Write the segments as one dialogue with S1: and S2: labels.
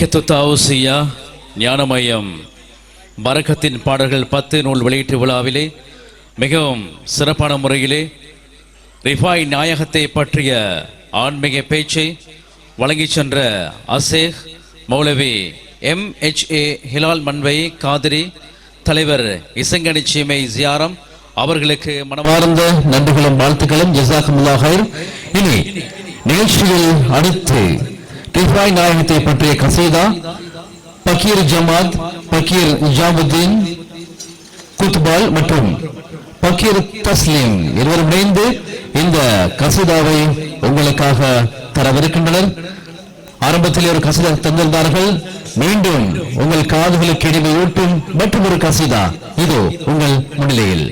S1: தௌசியா ஞானமயம் பரக்கத்தின் பாடல்கள் 10 நூல் வெளியீட்டு விழாவிலே மிகவும் சிறப்பான முறையிலே ரிஃபாய் நாயகத்தை பற்றிய ஆன்மீக பேச்சை வழங்கி சென்ற அசேக் மௌலவி MHA ஹிலால் மன்வை காதிரி தலைவர் இசங்கனி சீமை ஜியாரம் அவர்களுக்கு மனமார்ந்த நன்றிகளும் வாழ்த்துக்களும் ஜஸாக்குமுல்லாஹ் ஹைர். இனி நிகழ்ச்சியில் அடுத்து ரிஃபாய் நாயகத்தை பற்றிய கசீதா பக்கீர் ஜமாத், பக்கீர் ஜாமுதீன் குத்பால் மற்றும் பக்கீர் தஸ்லீம் இருவரும் இணைந்து இந்த கசீதாவை உங்களுக்காக தரவிருக்கின்றனர். ஆரம்பத்தில் ஒரு கசீதா தந்திருந்தார்கள். மீண்டும் உங்கள் காதுகளுக்கு இனிமை ஊட்டும் மற்றும் ஒரு கசீதா இதோ உங்கள் முன்னிலையில்.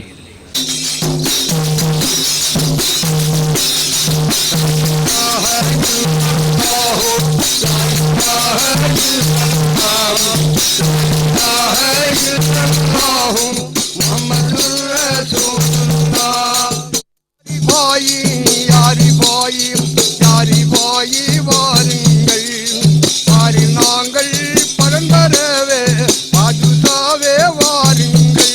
S2: நாங்கள் பரம்பரவே பாதுகாவே வாருங்கள்.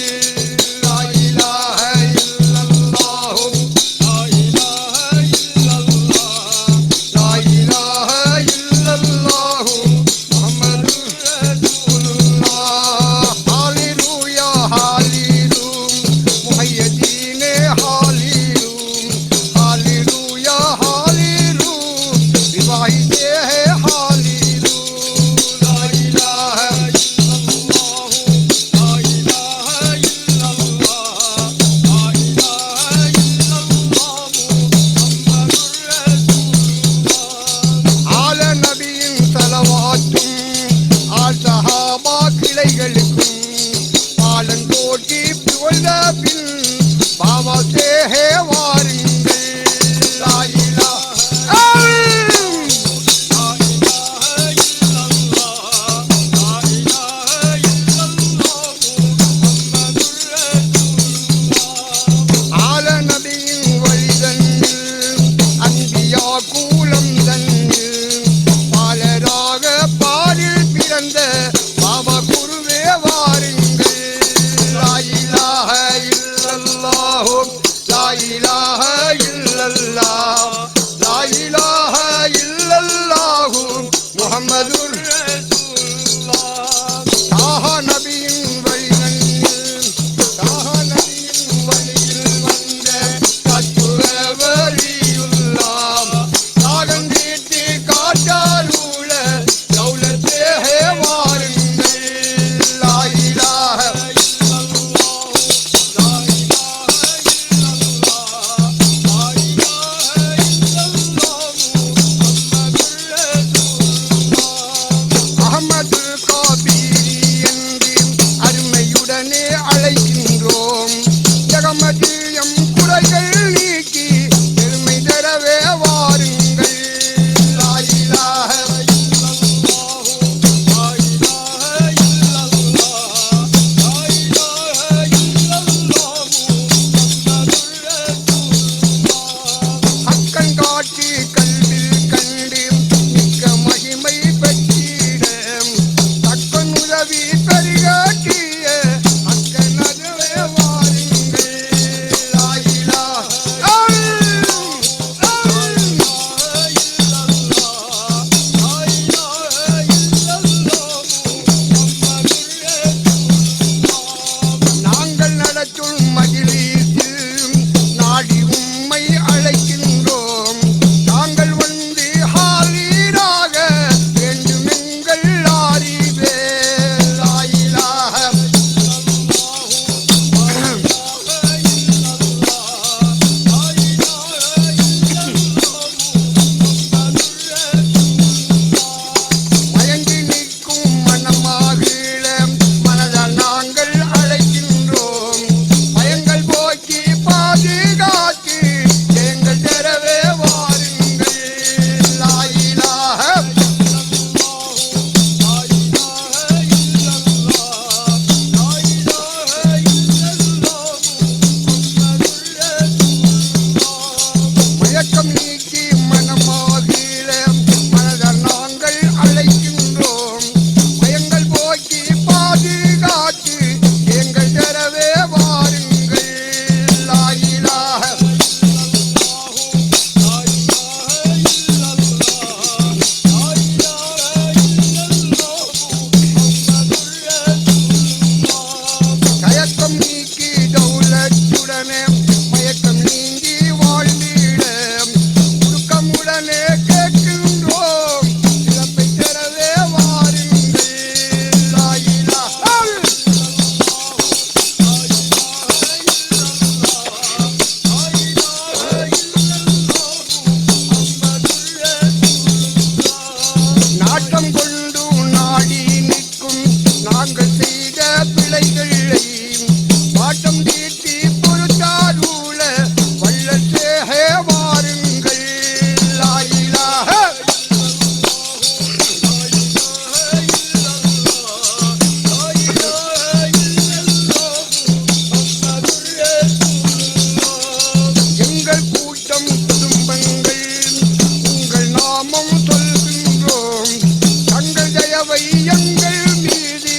S2: எங்கள் மீது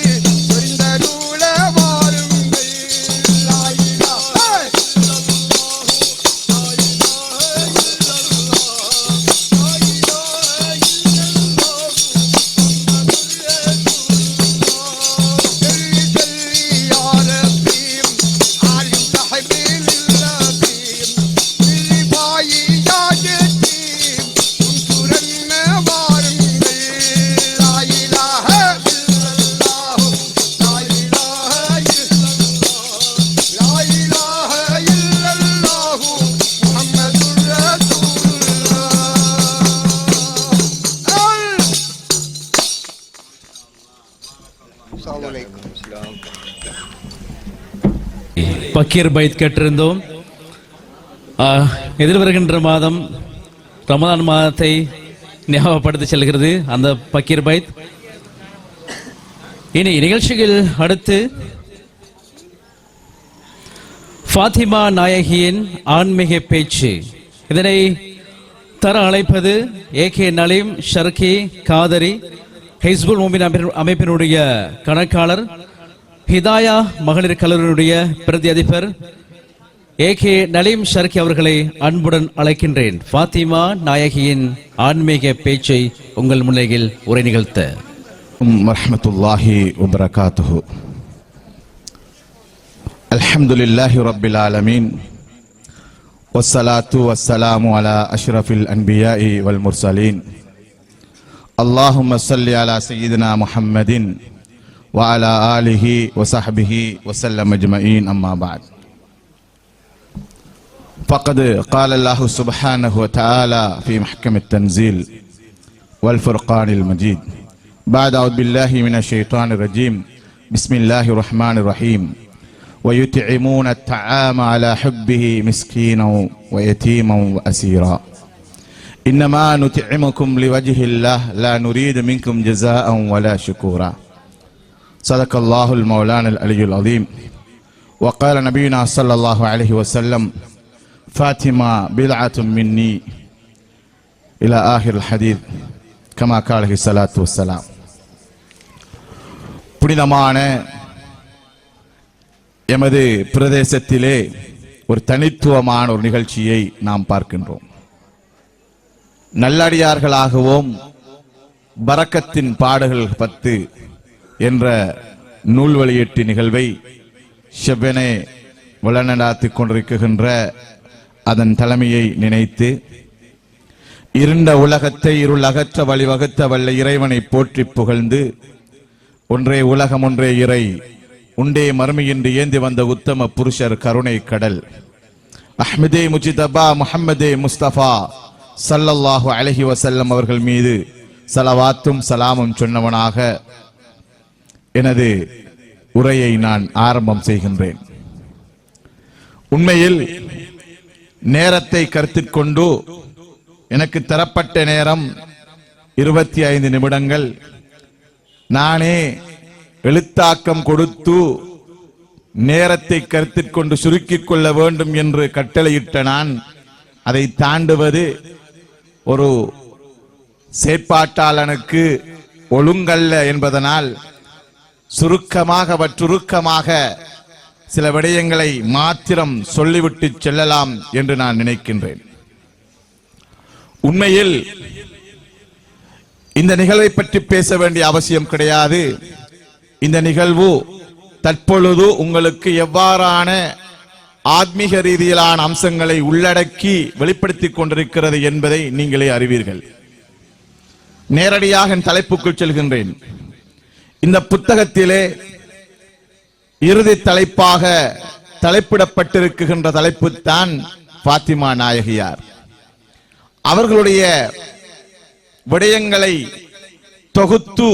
S2: சொரிந்தருள வாருங்கள். லா இலாஹ
S1: பக்கீர் பைத் கேட்டிருந்தோம். எதிர்வருகின்ற மாதம் ரமதான் மாதத்தை ஞாபகப்படுத்தி செல்கிறது அந்த பக்கீர் பைத். இனி நிகழ்ச்சியில் அடுத்து ஃபாத்திமா நாயகியின் ஆன்மீக பேச்சு. இதனை தர அழைப்பது ஏகே நலீம் ஷர்கி காதரி ஹிஸ்புல் முமின் அமைப்பினுடைய கணக்காளர், ஹிதாயா மகளிர் கல்லூரியினுடைய பிரதி அதிபர் ஏகே நலீம் ஷர்கி அவர்களை அன்புடன் அழைக்கின்றேன். ஃபாத்திமா நாயகியின் ஆன்மீக பேச்சை உங்கள் முன்னிலையில் உரை நிகழ்த்த.
S3: வரஹ்மத்துல்லாஹி வபரகாத்துஹு. அல்ஹம்துலில்லாஹி ரப்பில் ஆலமீன் வஸ்ஸலாத்து வஸ்ஸலாமு அலா அஷ்ரஃபில் அன்பியாஇ வல் முர்சலீன். அல்லாஹும்ம ஸல்லி அலா சய்யிதினா முஹம்மதின் وعلى آله وصحبه وسلم أجمعين أما بعد فقد قال الله سبحانه وتعالى في محكم التنزيل والفرقان المجيد بعد أعوذ بالله من الشيطان الرجيم بسم الله الرحمن الرحيم ويطعمون الطعام على حبه مسكينا ويتيما وأسيرا إنما نطعمكم لوجه الله لا نريد منكم جزاء ولا شكورا صدق الله المولانا العلي العظيم وقال نبينا صلى الله عليه وسلم فاطمة بضعة مني إلى آخر الحديث كما قال عليه الصلاة والسلام. புனிதமான எமது பிரதேசத்திலே ஒரு தனித்துவமான ஒரு நிகழ்ச்சியை நாம் பார்க்கின்றோம். நல்லடியார்களாகவும் பரக்கத்தின் பாடல்கள் 10 என்ற நூல் வெளியீட்டு நிகழ்வை செவ்வனே வளநடாத்திக் கொண்டிருக்கின்ற அதன் தலைமையை நினைத்து இருண்ட உலகத்தை இருள் அகற்ற வழிவகுத்த வல்ல இறைவனை போற்றி புகழ்ந்து ஒன்றே உலகம் ஒன்றே இறை உண்டே மறுமையின்றி ஏந்தி வந்த உத்தம புருஷர் கருணை கடல் அஹ்மதே முஜிதபா முஹம்மதே முஸ்தபா ஸல்லல்லாஹு அலைஹி வஸல்லம் அவர்கள் மீது ஸலவாத்தும் சலாமும் சொன்னவனாக எனது உரையை நான் ஆரம்பம் செய்கின்றேன். உண்மையில் நேரத்தை கருத்தில் கொண்டு எனக்கு தரப்பட்ட நேரம் 25 நிமிடங்கள். நானே எழுத்தாக்கம் கொடுத்து நேரத்தை கருத்தில் கொண்டு சுருக்கிக் கொள்ள வேண்டும் என்று கட்டளையிட்ட நான் அதை தாண்டுவது ஒரு செயற்பாட்டாளனுக்கு ஒழுங்கல்ல என்பதனால் சுருக்கமாக சில விடயங்களை மாத்திரம் சொல்லிவிட்டு செல்லலாம் என்று நான் நினைக்கின்றேன். உண்மையில் இந்த நிகழ்வை பற்றி பேச வேண்டிய அவசியம் கிடையாது. இந்த நிகழ்வு தற்பொழுது உங்களுக்கு எவ்வாறான ஆத்மீக ரீதியிலான அம்சங்களை உள்ளடக்கி வெளிப்படுத்திக் கொண்டிருக்கிறது என்பதை நீங்களே அறிவீர்கள். நேரடியாக தலைப்புக்குள் செல்கின்றேன். இந்த புத்தகத்திலே இறுதி தலைப்பாக தலைப்பிடப்பட்டிருக்கின்ற தலைப்பு தான் ஃபாத்திமா நாயகியார். அவர்களுடைய விடயங்களை தொகுத்து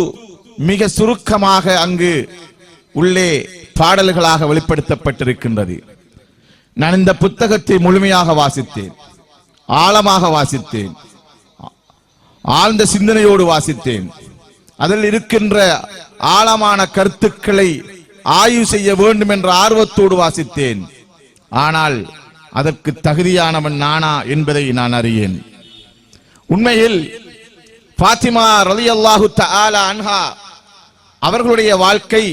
S3: மிக சுருக்கமாக அங்கு உள்ளே பாடல்களாக வெளிப்படுத்தப்பட்டிருக்கின்றது. நான் இந்த புத்தகத்தை முழுமையாக வாசித்தேன், ஆழமாக வாசித்தேன், ஆழ்ந்த சிந்தனையோடு வாசித்தேன். அதில் இருக்கின்ற ஆழமான கருத்துக்களை ஆய்வு செய்ய வேண்டும் என்ற ஆர்வத்தோடு வாசித்தேன். ஆனால் அதற்கு தகுதியானவன் நானா என்பதை நான் அறியேன். உண்மையில் ஃபாத்திமா ரலியல்லாஹு தஆலா அன்ஹா அவர்களுடைய வாழ்க்கை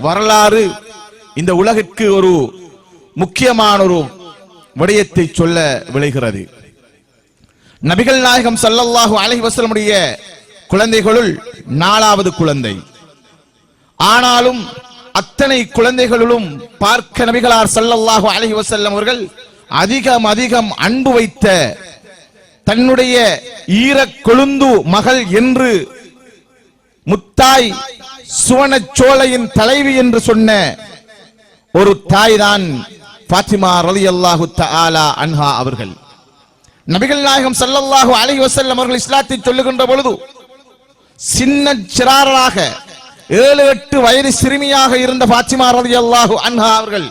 S3: வரலாறு இந்த உலகிற்கு ஒரு முக்கியமான ஒரு விடயத்தை சொல்ல விளைகிறது. நபிகள் நாயகம் ஸல்லல்லாஹு அலைஹி வஸல்லமுடைய குழந்தைகளுள் 4வது குழந்தை. ஆனாலும் அத்தனை குழந்தைகளிலும் பார்க்க நபிகளார் ஸல்லல்லாஹு அலைஹி வஸல்லம் அவர்கள் அதிகம் அன்பு வைத்த தன்னுடைய ஈரக் கொழுந்து மகள் என்று முத்தாய் சுவனச்சோலையின் தலைவி என்று சொன்ன ஒரு தாய் தான் ஃபாத்திமா ரலியல்லாஹு தஆலா அன்ஹா அவர்கள். நபிகள் நாயகம் ஸல்லல்லாஹு அலைஹி வஸல்லம் அவர்கள் இஸ்லாத்தை சொல்லுகின்ற பொழுது சின்ன சிறாராக 7-8 வயது சிறுமியாக இருந்த ஃபாத்திமா ரலியல்லாஹு அன்ஹா அவர்கள்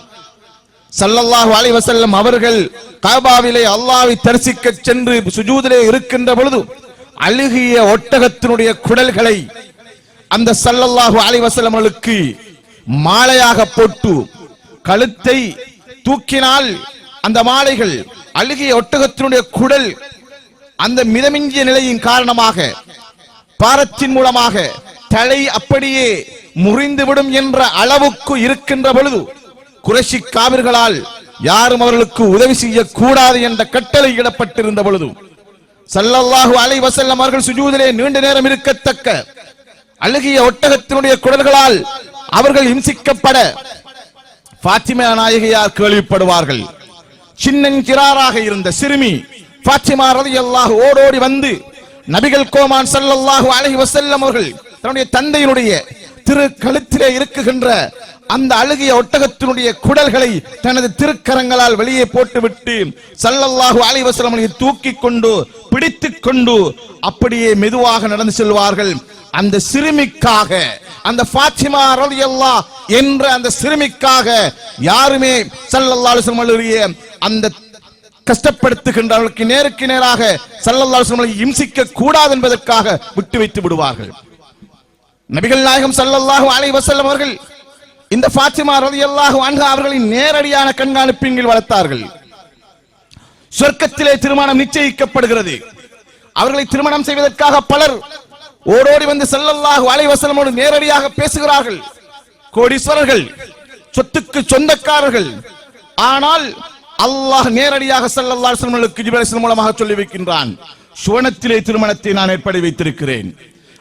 S3: ஸல்லல்லாஹு அலைஹி வஸல்லம் அவர்கள் காபாவிலே அல்லாஹ்வை தரிசிக்க சென்று சுஜூதிலே இருக்கின்ற பொழுது அழுகிய ஒட்டகத்தினுடைய குடல்களை அந்த ஸல்லல்லாஹு அலைஹி வஸல்லம் அவர்களுக்கு மாலையாக போட்டு கழுத்தை தூக்கினால் அந்த மாலைகள் அழுகிய ஒட்டகத்தினுடைய குடல் அந்த மிதமிஞ்சிய நிலையின் காரணமாக பாரத்தின் மூலமாக தலை அப்படியே முறிந்துவிடும் என்ற அளவுக்கு இருக்கின்ற பொழுது குறைஷி காவிர்களால் யாரும் அவர்களுக்கு உதவி செய்யக்கூடாது என்ற கட்டளை இடப்பட்டிருந்த பொழுது ஸல்லல்லாஹு அலைஹி வஸல்லம் அவர்கள் சுஜூதிலே நீண்ட நேரம் இருக்கத்தக்க அழுகிய ஒட்டகத்தினுடைய குடல்களால் அவர்கள் இம்சிக்கப்பட ஃபாத்திமா நாயகியார் கேள்விப்படுவார்கள். சின்னஞ்சிறாராக இருந்த சிறுமி ஃபாத்திமா ரலியல்லாஹு ஓடோடி வந்து நபிகள் கோமான் ஸல்லல்லாஹு அலைஹி வஸல்லம் அவர்கள் தன்னுடைய தந்தையினுடைய திரு கழுத்திலே இருக்குகின்ற அந்த அழுகிய ஒட்டகத்தினுடைய குடல்களை தனது திருக்கரங்களால் வெளியே போட்டுவிட்டு ஸல்லல்லாஹு அலைஹி வஸல்லம் தூக்கி கொண்டு பிடித்துக் கொண்டு அப்படியே மெதுவாக நடந்து செல்வார்கள். அந்த சிறுமிக்காக, அந்த ஃபாத்திமா ரலியல்லாஹு என்ற அந்த சிறுமிக்காக யாருமே ஸல்லல்லாஹு அலைஹி வஸல்லம் அந்த கஷ்டப்படுத்துகின்றவர்களுக்கு நேருக்கு நேராக ஸல்லல்லாஹு அலைஹி வஸல்லம் இம்சிக்க கூடாது என்பதற்காக விட்டு வைத்து விடுவார்கள். நபிகள் நாயகம் ஸல்லல்லாஹு அலைஹி வஸல்லம் அவர்கள் இந்த ஃபாத்திமா ரலியல்லாஹு அன்ஹா அவர்களின் நேரடியான கண்காணிப்பின் கீழ் வளர்த்தார்கள். சொர்க்கத்திலே திருமணம் நிச்சயிக்கப்படுகிறது. அவர்களை திருமணம் செய்வதற்காக பலர் ஓடோடி வந்து ஸல்லல்லாஹு அலைஹி வஸல்லமோடு நேரடியாக பேசுகிறார்கள். கோடீஸ்வரர்கள், சொத்துக்கு சொந்தக்காரர்கள். ஆனால் அல்லாஹ் நேரடியாக ஸல்லல்லாஹு அலைஹி வஸல்லம் ஜிப்ரீல் அலைஹிஸ்ஸலாம் மூலமாக சொல்லி வைக்கின்றான், சுவனத்திலே திருமணத்தை நான் ஏற்பாடு வைத்திருக்கிறேன்.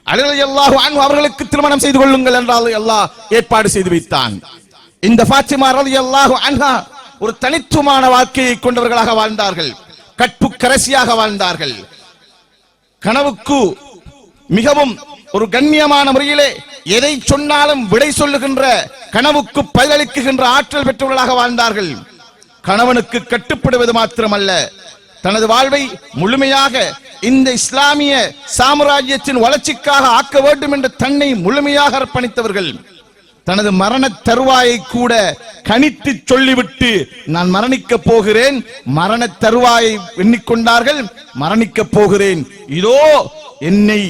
S3: அலி ரலியல்லாஹு அன்ஹு அவர்களுக்கு திருமணம் செய்து கொள்ளுங்கள் என்றால் அல்லாஹ் ஏற்பாடு செய்து வைத்தான். இந்த ஃபாத்திமா ரலியல்லாஹு அன்ஹா ஒரு தனித்துவமான வாழ்க்கையை கொண்டவர்களாக வாழ்ந்தார்கள். கற்பு கரசியாக வாழ்ந்தார்கள். கனவுக்கு மிகவும் ஒரு கண்ணியமான முறையிலே எதை சொன்னாலும் விடை சொல்லுகின்ற, கனவுக்கு பதிலளிக்குகின்ற ஆற்றல் பெற்றவர்களாக வாழ்ந்தார்கள். கணவனுக்கு கட்டுப்படுவது மாத்திரமல்ல, தனது வாழ்வை முழுமையாக இந்த இஸ்லாமிய சாம்ராஜ்யத்தின் வளர்ச்சிக்காக ஆக்க வேண்டும் என்று தன்னை முழுமையாக அர்ப்பணித்தவர்கள். தனது மரண தருவாயை கூட கணித்து சொல்லிவிட்டு நான் மரணிக்க போகிறேன், மரண தருவாயை எண்ணிக்கொண்டார்கள். மரணிக்க போகிறேன், இதோ என்னை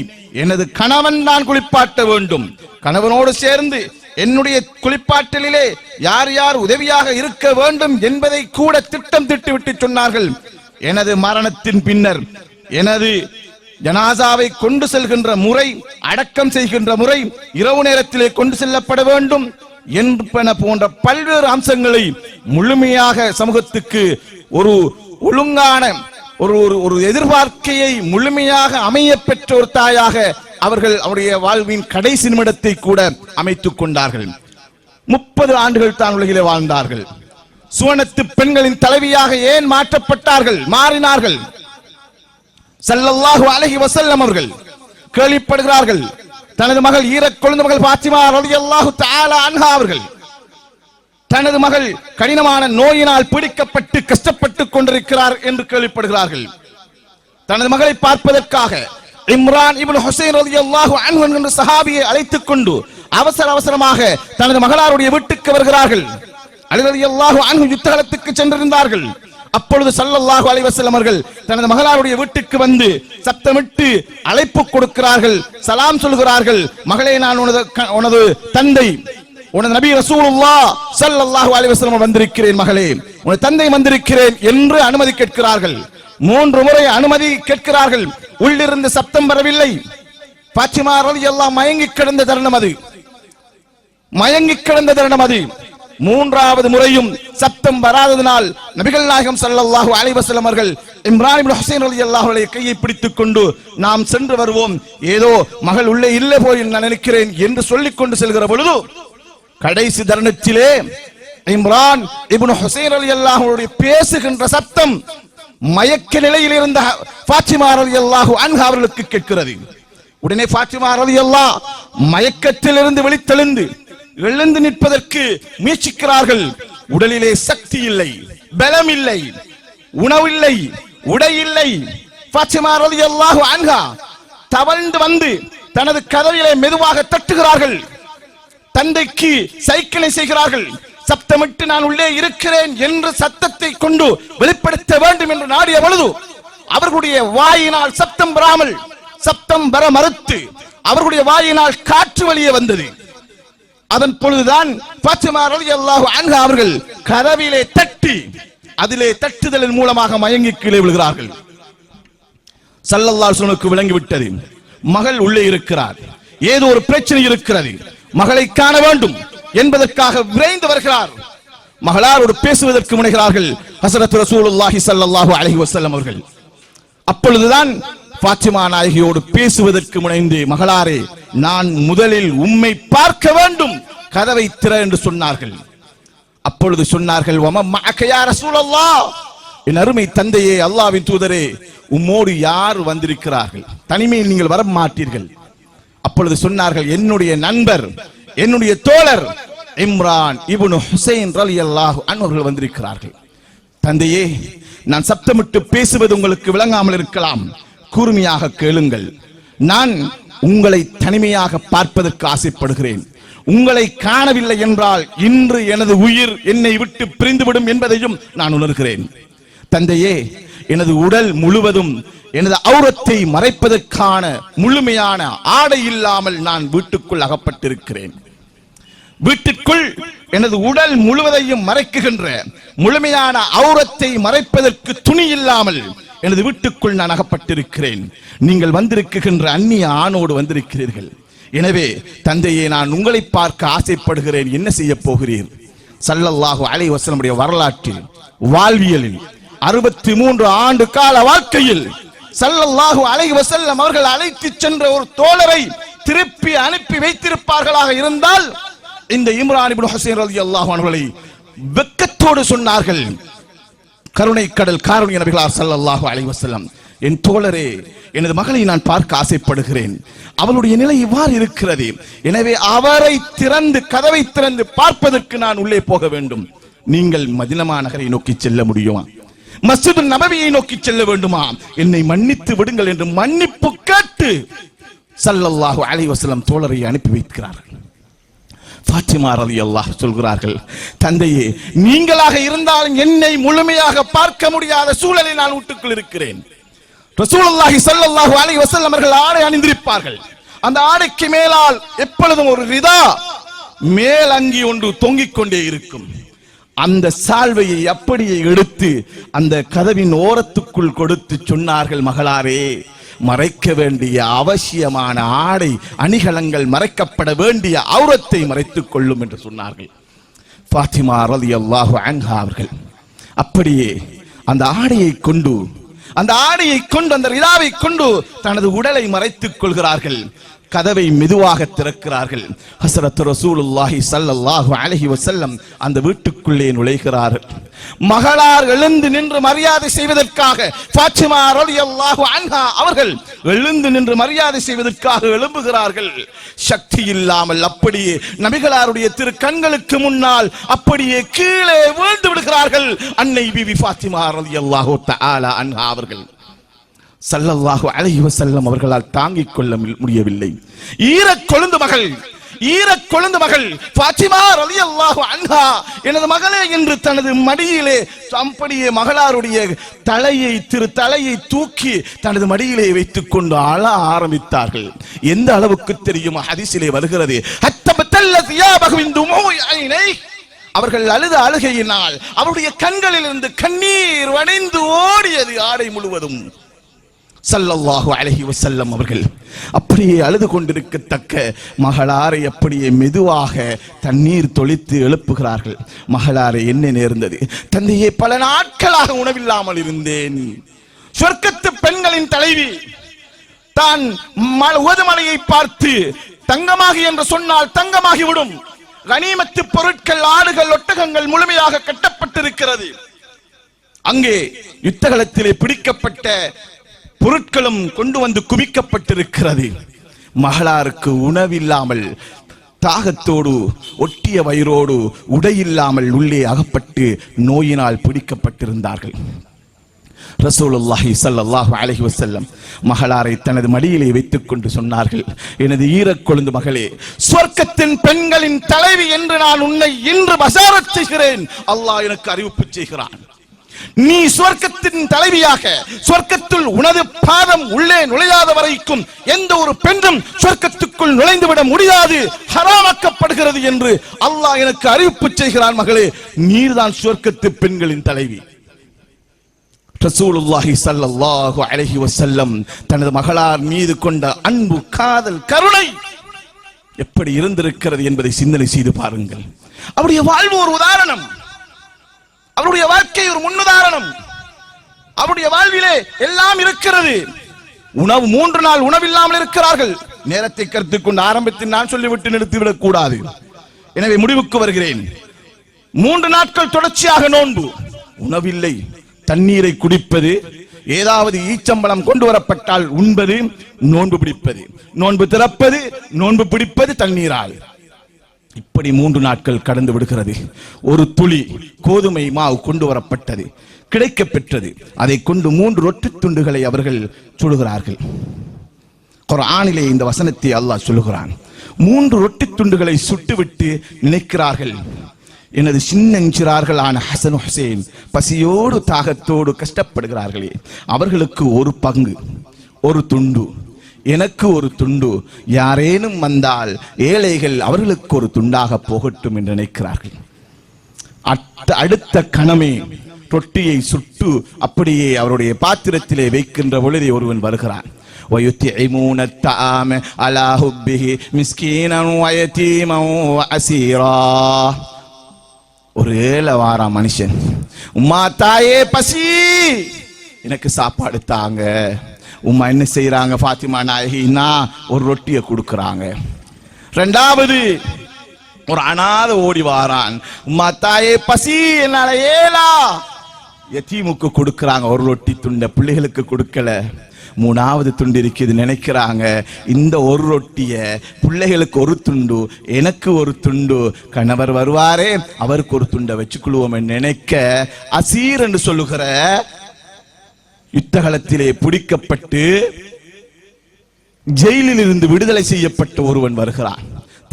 S3: எனது கணவன் தான் குளிப்பாட்ட வேண்டும், கணவனோடு சேர்ந்து என்னுடைய குளிப்பாட்டலிலே யார் யார் உதவியாக இருக்க வேண்டும் என்பதை கூட திட்டம் திட்டுவிட்டு சொன்னார்கள். எனது மரணத்தின் பின்னர் எனது ஜனாசாவை கொண்டு செல்கின்ற முறை, அடக்கம் செய்கின்ற முறை இரவு நேரத்திலே கொண்டு செல்லப்பட வேண்டும் என்பன போன்ற பல்வேறு அம்சங்களை முழுமையாக சமூகத்துக்கு ஒரு ஒழுங்கான ஒரு எதிர்பார்க்கையை முழுமையாக அமைய பெற்ற ஒரு தாயாக அவர்கள் அவருடைய வாழ்வின் கடைசி நிமிடத்தை கூட அமைத்துக் கொண்டார்கள். 30 ஆண்டுகள் தான் உலகிலே வாழ்ந்தார்கள். சுவனத்து பெண்களின் தலைவியாக ஏன் மாறினார்கள்? ஸல்லல்லாஹு அலைஹி வஸல்லம் அவர்கள் கேள்விப்படுகிறார்கள், தனது மகள் ஈரக் கொழுந்த மகள் ஃபாத்திமா ரலியல்லாஹு தஆலா அன்ஹா அவர்கள் தனது மகள் கடினமான நோயினால் பிடிக்கப்பட்டு கஷ்டப்பட்டுக் கொண்டிருக்கிறார் என்று கேள்விப்படுகிறார்கள். தனது மகளை பார்ப்பதற்காக இம்ரான் இப்னு ஹுசைன் ரலியல்லாஹு அன்ஹு என்ற சஹாபியை அழைத்துக் கொண்டு அவசரமாக தனது மகளாருடைய வீட்டுக்கு வருகிறார்கள். அலி ரலியல்லாஹு அன்ஹு யுத்தகலத்துக்கு சென்றிருந்தார்கள். அப்பொழுது ஸல்லல்லாஹு அலைஹி வஸல்லம் அவர்கள் தனது மகளாருடைய வீட்டுக்கு வந்து சத்தமிட்டு அழைப்பு கொடுக்கிறார்கள், சலாம் சொல்கிறார்கள். மகளே, நான் உனது தந்தை, உனது நபி ரசூலுல்லாஹ் ஸல்லல்லாஹு அலைஹி வஸல்லம் வந்திருக்கிறேன், மகளே உனது தந்தை வந்திருக்கிறேன் என்று அனுமதி கேட்கிறார்கள். 3 முறை அனுமதி கேட்கிறார்கள். உள்ளிருந்து சத்தம் வரவில்லை. ஃபாத்திமா ரலியல்லாஹு மயங்கி கிடந்த தருணம் அது. மயங்கி கிடந்த தருணம் அது. மூன்றாவது முறையும் சப்தம் வராததனால் நபிகள் நாயகம் ஸல்லல்லாஹு அலைஹி வஸல்லம் அவர்கள் இம்ரான் இப்னு ஹுசைன் ரலியல்லாஹு அன்ஹு கையை பிடித்துக் கொண்டு நாம் சென்று வருவோம், ஏதோ மகள் உள்ளே இல்லை போய் நான் நினைக்கிறேன் என்று சொல்லிக் கொண்டு செல்கிற பொழுது கடைசி தருணத்திலே இம்ரான் இப்னு ஹுசைன் ரலியல்லாஹு அன்ஹு பேசுகின்ற சத்தம் மயக்க நிலையில் இருந்த ஃபாத்திமா ரலியல்லாஹு அன்ஹா அவர்களுக்கு கேட்கிறது. உடனே ஃபாத்திமா ரலியல்லாஹு மயக்கத்திலிருந்து விழித்தெழுந்து எழுந்து நிற்பதற்கு முயற்சிக்கிறார்கள். உடலிலே சக்தி இல்லை, பலம் இல்லை, உணவில்லை, உடை இல்லை. ஃபாத்திமா ரலியல்லாஹு அன்ஹா தவழ்ந்து வந்து தனது கதவிலே மெதுவாக தட்டுகிறார்கள். தந்தைக்கு சைக்கிளை செய்கிறார்கள். சப்தமிட்டு நான் உள்ளே இருக்கிறேன் என்று சத்தத்தை கொண்டு வெளிப்படுத்த வேண்டும் என்று நாடிய பொழுது அவர்களுடைய வாயினால் சப்தம் வராமல், சப்தம் வர மறுத்து அவர்களுடைய வாயினால் காற்று வெளியே வந்தது. அதன் பொழுதுதான் ஃபாத்திமா ரலியல்லாஹு அன்ஹா அவர்கள் கதவிலே தட்டி அதிலே தட்டுதலின் மூலமாக மயங்கி கீழே விழுகிறார்கள். ஸல்லல்லாஹு அலைஹி வஸல்லம் விளங்கிவிட்டது, மகள் உள்ளே இருக்கிறார், ஏதோ ஒரு பிரச்சனை இருக்கிறது, மகளை காண வேண்டும் என்பதற்காக விரைந்து வருகிறார். மகளாரோடு பேசுவதற்கு முனைகிறார்கள் ஹஸரத் ரசூலுல்லாஹி ஸல்லல்லாஹு அலைஹி வஸல்லம் அவர்கள். அப்பொழுதுதான் ஃபாத்திமா நாயகியோடு பேசுவதற்கு முனைந்து, மகளாரே நான் முதலில் உம்மை பார்க்க வேண்டும், கதவை திற என்று சொன்னார்கள். அப்பொழுது சொன்னார்கள், வம மஅக யா ரசூலல்லாஹ், என் அருமை தந்தையே, அல்லாஹ்வின் தூதரே, உம்மோடு யார் வந்திருக்கிறார்கள்? தனிமையில் நீங்கள் வர மாட்டீர்கள். அப்பொழுது சொன்னார்கள், என்னுடைய நண்பர், என்னுடைய தோழர் இம்ரான் இப்னு ஹுசைன் ரலியல்லாஹு அன்ஹு அவர்கள் வந்திருக்கிறார்கள். தந்தையே, நான் சப்தமிட்டு பேசுவது உங்களுக்கு விளங்காமல் இருக்கலாம், கூர்மையாக கேளுங்கள். நான் உங்களை தனிமையாக பார்ப்பதற்கு ஆசைப்படுகிறேன். உங்களை காணவில்லை என்றால் இன்று எனது உயிர் என்னை விட்டு பிரிந்துவிடும் என்பதையும் நான் உணர்கிறேன். தந்தையே, எனது உடல் முழுவதும் எனது ஔரத்தை மறைப்பதற்கான முழுமையான ஆடை இல்லாமல் நான் வீட்டுக்குள் அகப்பட்டிருக்கிறேன். வீட்டுக்குள் எனது உடல் முழுவதையும் மறைக்குகின்ற முழுமையான ஔரத்தை மறைப்பதற்கு துணி இல்லாமல் எனது வீட்டுக்குள் நான் அகப்பட்டிருக்கிறேன். நீங்கள் வந்திருக்கின்ற அந்நிய ஆணோடு வந்திருக்கிறீர்கள். எனவே தந்தையே, நான் உங்களை பார்க்க ஆசைப்படுகிறேன், என்ன செய்ய போகிறீர்? ஸல்லல்லாஹு அலைஹி வஸல்லம் வரலாற்றில், வாழ்வியலில் 63 ஆண்டு கால வாழ்க்கையில் ஸல்லல்லாஹு அலைஹி வஸல்லம் அவர்கள் அழைத்து சென்ற ஒரு தோழரை திருப்பி அனுப்பி வைத்திருப்பார்களாக இருந்தால் இந்த இம்ரான் இப்னு ஹுசைன் ரலியல்லாஹு அன்ஹு அவர்களை வெட்கத்தோடு சொன்னார்கள், கருணை கடல் காருண்ய நபிகளார் ஸல்லல்லாஹு அலைஹி வஸல்லம், என் தோழரே, எனது மகளை நான் பார்க்க ஆசைப்படுகிறேன், அவளுடைய நிலை இவ்வாறு இருக்கிறது, எனவே அவரை திறந்து, கதவை திறந்து பார்ப்பதற்கு நான் உள்ளே போக வேண்டும். நீங்கள் மதீனா நகரை நோக்கி செல்ல முடியுமா? மஸ்ஜித் நபவியை நோக்கி செல்ல வேண்டுமா? என்னை மன்னித்து விடுங்கள் என்று மன்னிப்பு கேட்டு ஸல்லல்லாஹு அலைஹி வஸல்லம் தோழரை அனுப்பி வைக்கிறார்கள். ஃபாத்திமா ரலியல்லாஹு சொல்கிறார்கள், தந்தையே, நீங்களாக இருந்தாலும் என்னை முழுமையாக பார்க்க முடியாத சூழலில் நான் வீட்டுக்குள் இருக்கிறேன். ரசூலுல்லாஹி ஸல்லல்லாஹு அலைஹி வஸல்லம் அவர்கள் ஆடை அணிந்திருப்பார்கள். அந்த ஆடைக்கு மேலால் எப்பொழுதும் ஒரு ரிதா மேல் அங்கி ஒன்று தொங்கிக் கொண்டே இருக்கும். அந்த சால்வையை அப்படியே எடுத்து அந்த கதவின் ஓரத்துக்குள் கொடுத்து சொன்னார்கள், மகளாரே, மறைக்க வேண்டிய அவசியமான ஆடை அணிகலங்கள் மறைக்கப்பட வேண்டிய ஔரத்தை மறைத்துக் கொள்ளும் என்று சொன்னார்கள். ஃபாத்திமா ரலியல்லாஹு அன்ஹா அவர்கள் அப்படியே அந்த ஆடையை கொண்டு அந்த ரிதாவை கொண்டு தனது உடலை மறைத்துக் கொள்கிறார்கள். கதவை மெதுவாக திறக்கிறார்கள். ஹஸரத் ரசூலுல்லாஹி ஸல்லல்லாஹு அலைஹி வஸல்லம் அந்த வீட்டுக்குள்ளே நுழைகிறார்கள். மகளார் எழுந்து நின்று மரியாதை செய்வதற்காக ஃபாத்திமா ரலியல்லாஹு அன்ஹா அவர்கள் எழுந்து நின்று மரியாதை செய்வதற்காக எழும்புகிறார்கள். சக்தி இல்லாமல் அப்படியே நபிகளாருடைய திரு கண்களுக்கு முன்னால் அப்படியே கீழே வீழ்ந்து விடுகிறார்கள். அன்னை பிபி ஃபாத்திமா ரலியல்லாஹு தஆலா அன்ஹா அவர்கள் ஸல்லல்லாஹு அலைஹி வஸல்லம் அவர்களால் தாங்கிக் கொள்ள முடியவில்லை. ஈரக்கொழுந்து மகள் ஃபாத்திமா ரலியல்லாஹு அன்ஹா, எனது மகளே என்று தனது மடியிலே அப்படியே மகளாருடைய தலையை தூக்கி தனது மடியிலே வைத்துக் கொண்டு அழ ஆரம்பித்தார்கள். எந்த அளவுக்கு தெரியும்? ஹதீஸிலே வருகிறது, அவர்கள் அழுத அழுகையினால் அவருடைய கண்களில் இருந்து கண்ணீர் வடிந்து ஓடியது ஆடை முழுவதும். ஸல்லல்லாஹு அலைஹி வஸல்லம் அவர்கள் அப்படியே அழுது கொண்டிருக்கத்தக்க மகளாரை அப்படியே மெதுவாக தண்ணீர் தொளித்து எழுப்புகிறார்கள். மகளாரை என்ன நேர்ந்தது? தந்தையே, பல நாட்களாக உணவில்லாமல் இருந்தேன். சொர்க்கத்து பெண்களின் தலைவி தான் உவதுமலையை பார்த்து தங்கமாகி என்று சொன்னால் தங்கமாகிவிடும். கனிமத்து பொருட்கள், ஆடுகள், ஒட்டகங்கள் முழுமையாக கட்டப்பட்டிருக்கிறது. அங்கே யுத்தகலத்திலே பிடிக்கப்பட்ட பொருட்களும் கொண்டு வந்து குவிக்கப்பட்டிருக்கிறது. மகளாருக்கு உணவில்லாமல் தாகத்தோடு ஒட்டிய வயிறோடு உடையில்லாமல் உள்ளே அகப்பட்டு நோயினால் பிடிக்கப்பட்டிருந்தார்கள். ரசூலுல்லாஹி ஸல்லல்லாஹு அலைஹி வஸல்லம் மகளாரை தனது மடியிலே வைத்துக் கொண்டு சொன்னார்கள், எனது ஈரக்கொழுந்து மகளே, சொர்க்கத்தின் பெண்களின் தலைவி என்று நான் உன்னை இன்று பஷாரத் செய்கிறேன். அல்லாஹ் எனக்கு அறிவிப்பு செய்கிறான். நீ சொர்க்கத்தின் தலைவியாக, சொர்க்கத்துள் உனது பாதம் உள்ளே நுழையாத வரைக்கும் எந்த ஒரு பெண்ணும் சொர்க்கத்துக்குள் நுழைந்துவிட முடியாது, ஹராமாக்கப்படுகிறது என்று அல்லாஹ் எனக்கு அறிவிப்பு செய்கிறான். மகளே, நீர்தான் சொர்க்கத்து பெண்களின் தலைவி. ரசூலுல்லாஹி ஸல்லல்லாஹு அலைஹி வஸல்லம் தனது மகளார் மீது கொண்ட அன்பு, காதல், கருணை எப்படி இருந்திருக்கிறது என்பதை சிந்தனை செய்து பாருங்கள். அவருடைய வாழ்வு ஒரு உதாரணம், அவருடைய வாழ்க்கை ஒரு முன்னுதாரணம். அவருடைய வாழ்விலே எல்லாம் இருக்கிறது. உணவு 3 நாள் உணவில்லாமல் இருக்கிறார்கள். நேரத்தை கருத்தில் கொண்டு ஆரம்பத்தில் நான் சொல்லிவிட்டு நிறுத்திவிடக் கூடாது. எனவே முடிவுக்கு வருகிறேன். 3 நாட்கள் தொடர்ச்சியாக நோன்பு, உணவில்லை, தண்ணீரை குடிப்பது, ஏதாவது ஈச்சம்பளம் கொண்டு வரப்பட்டால் உண்பது, நோன்பு பிடிப்பது, நோன்பு திறப்பது, நோன்பு பிடிப்பது தண்ணீரால். இப்படி 3 நாட்கள் கடந்து விடுகிறது. ஒரு துளி கோதுமை மாவு கொண்டு வரப்பட்டது, கிடைக்க பெற்றது. அதை கொண்டு 3 ரொட்டி துண்டுகளை அவர்கள் சுடுகிறார்கள். குர்ஆனிலே இந்த வசனத்தை அல்லாஹ் சொல்லுகிறான். 3 ரொட்டி துண்டுகளை சுட்டுவிட்டு நினைக்கிறார்கள், எனது சின்னஞ்சிறார்களான ஹசன் ஹுசைன் பசியோடு தாகத்தோடு கஷ்டப்படுகிறார்களே, அவர்களுக்கு ஒரு பங்கு, ஒரு துண்டு, எனக்கு ஒரு துண்டு, யாரேனும் வந்தால் ஏழைகள் அவர்களுக்கு ஒரு துண்டாக போகட்டும் என்று நினைக்கிறார்கள். அடுத்த கணமே ரொட்டியை சுட்டு அப்படியே அவருடைய பாத்திரத்திலே வைக்கின்ற பொழுதே ஒருவன் வருகிறான். وَيُطْعِمُونَ الطَّعَامَ عَلَى حُبِّهِ مِسْكِينًا وَيَتِيمًا وَأَسِيرًا. ஒரு ஏழை வாரா மனுஷன், உம்மா தாயே பசி, எனக்கு சாப்பாடு தாங்க. உம்மா என்ன செய்யறாங்க? ஃபாத்திமா நாயகினா ஒரு ரொட்டியை கொடுக்கறாங்க. 2வது ஒரு அனாத ஓடி வாரான், உம்மா தாயே பசி, என்னால ஏலா, யதீமுக்கு கொடுக்கறாங்க ஒரு ரொட்டி துண்ட, பிள்ளைகளுக்கு கொடுக்கல. 3வது துண்டு இருக்குது, நினைக்கிறாங்க இந்த ஒரு ரொட்டிய பிள்ளைகளுக்கு ஒரு துண்டு, எனக்கு ஒரு துண்டு, கணவர் வருவாரே அவருக்கு ஒரு துண்டை வச்சுக்கொள்வோம் நினைக்க, அசீர் என்று சொல்லுகிற யுத்தகலத்திலே பிடிக்கப்பட்டு ஜெயிலில் இருந்து விடுதலை செய்யப்பட்ட ஒருவன் வருகிறான்.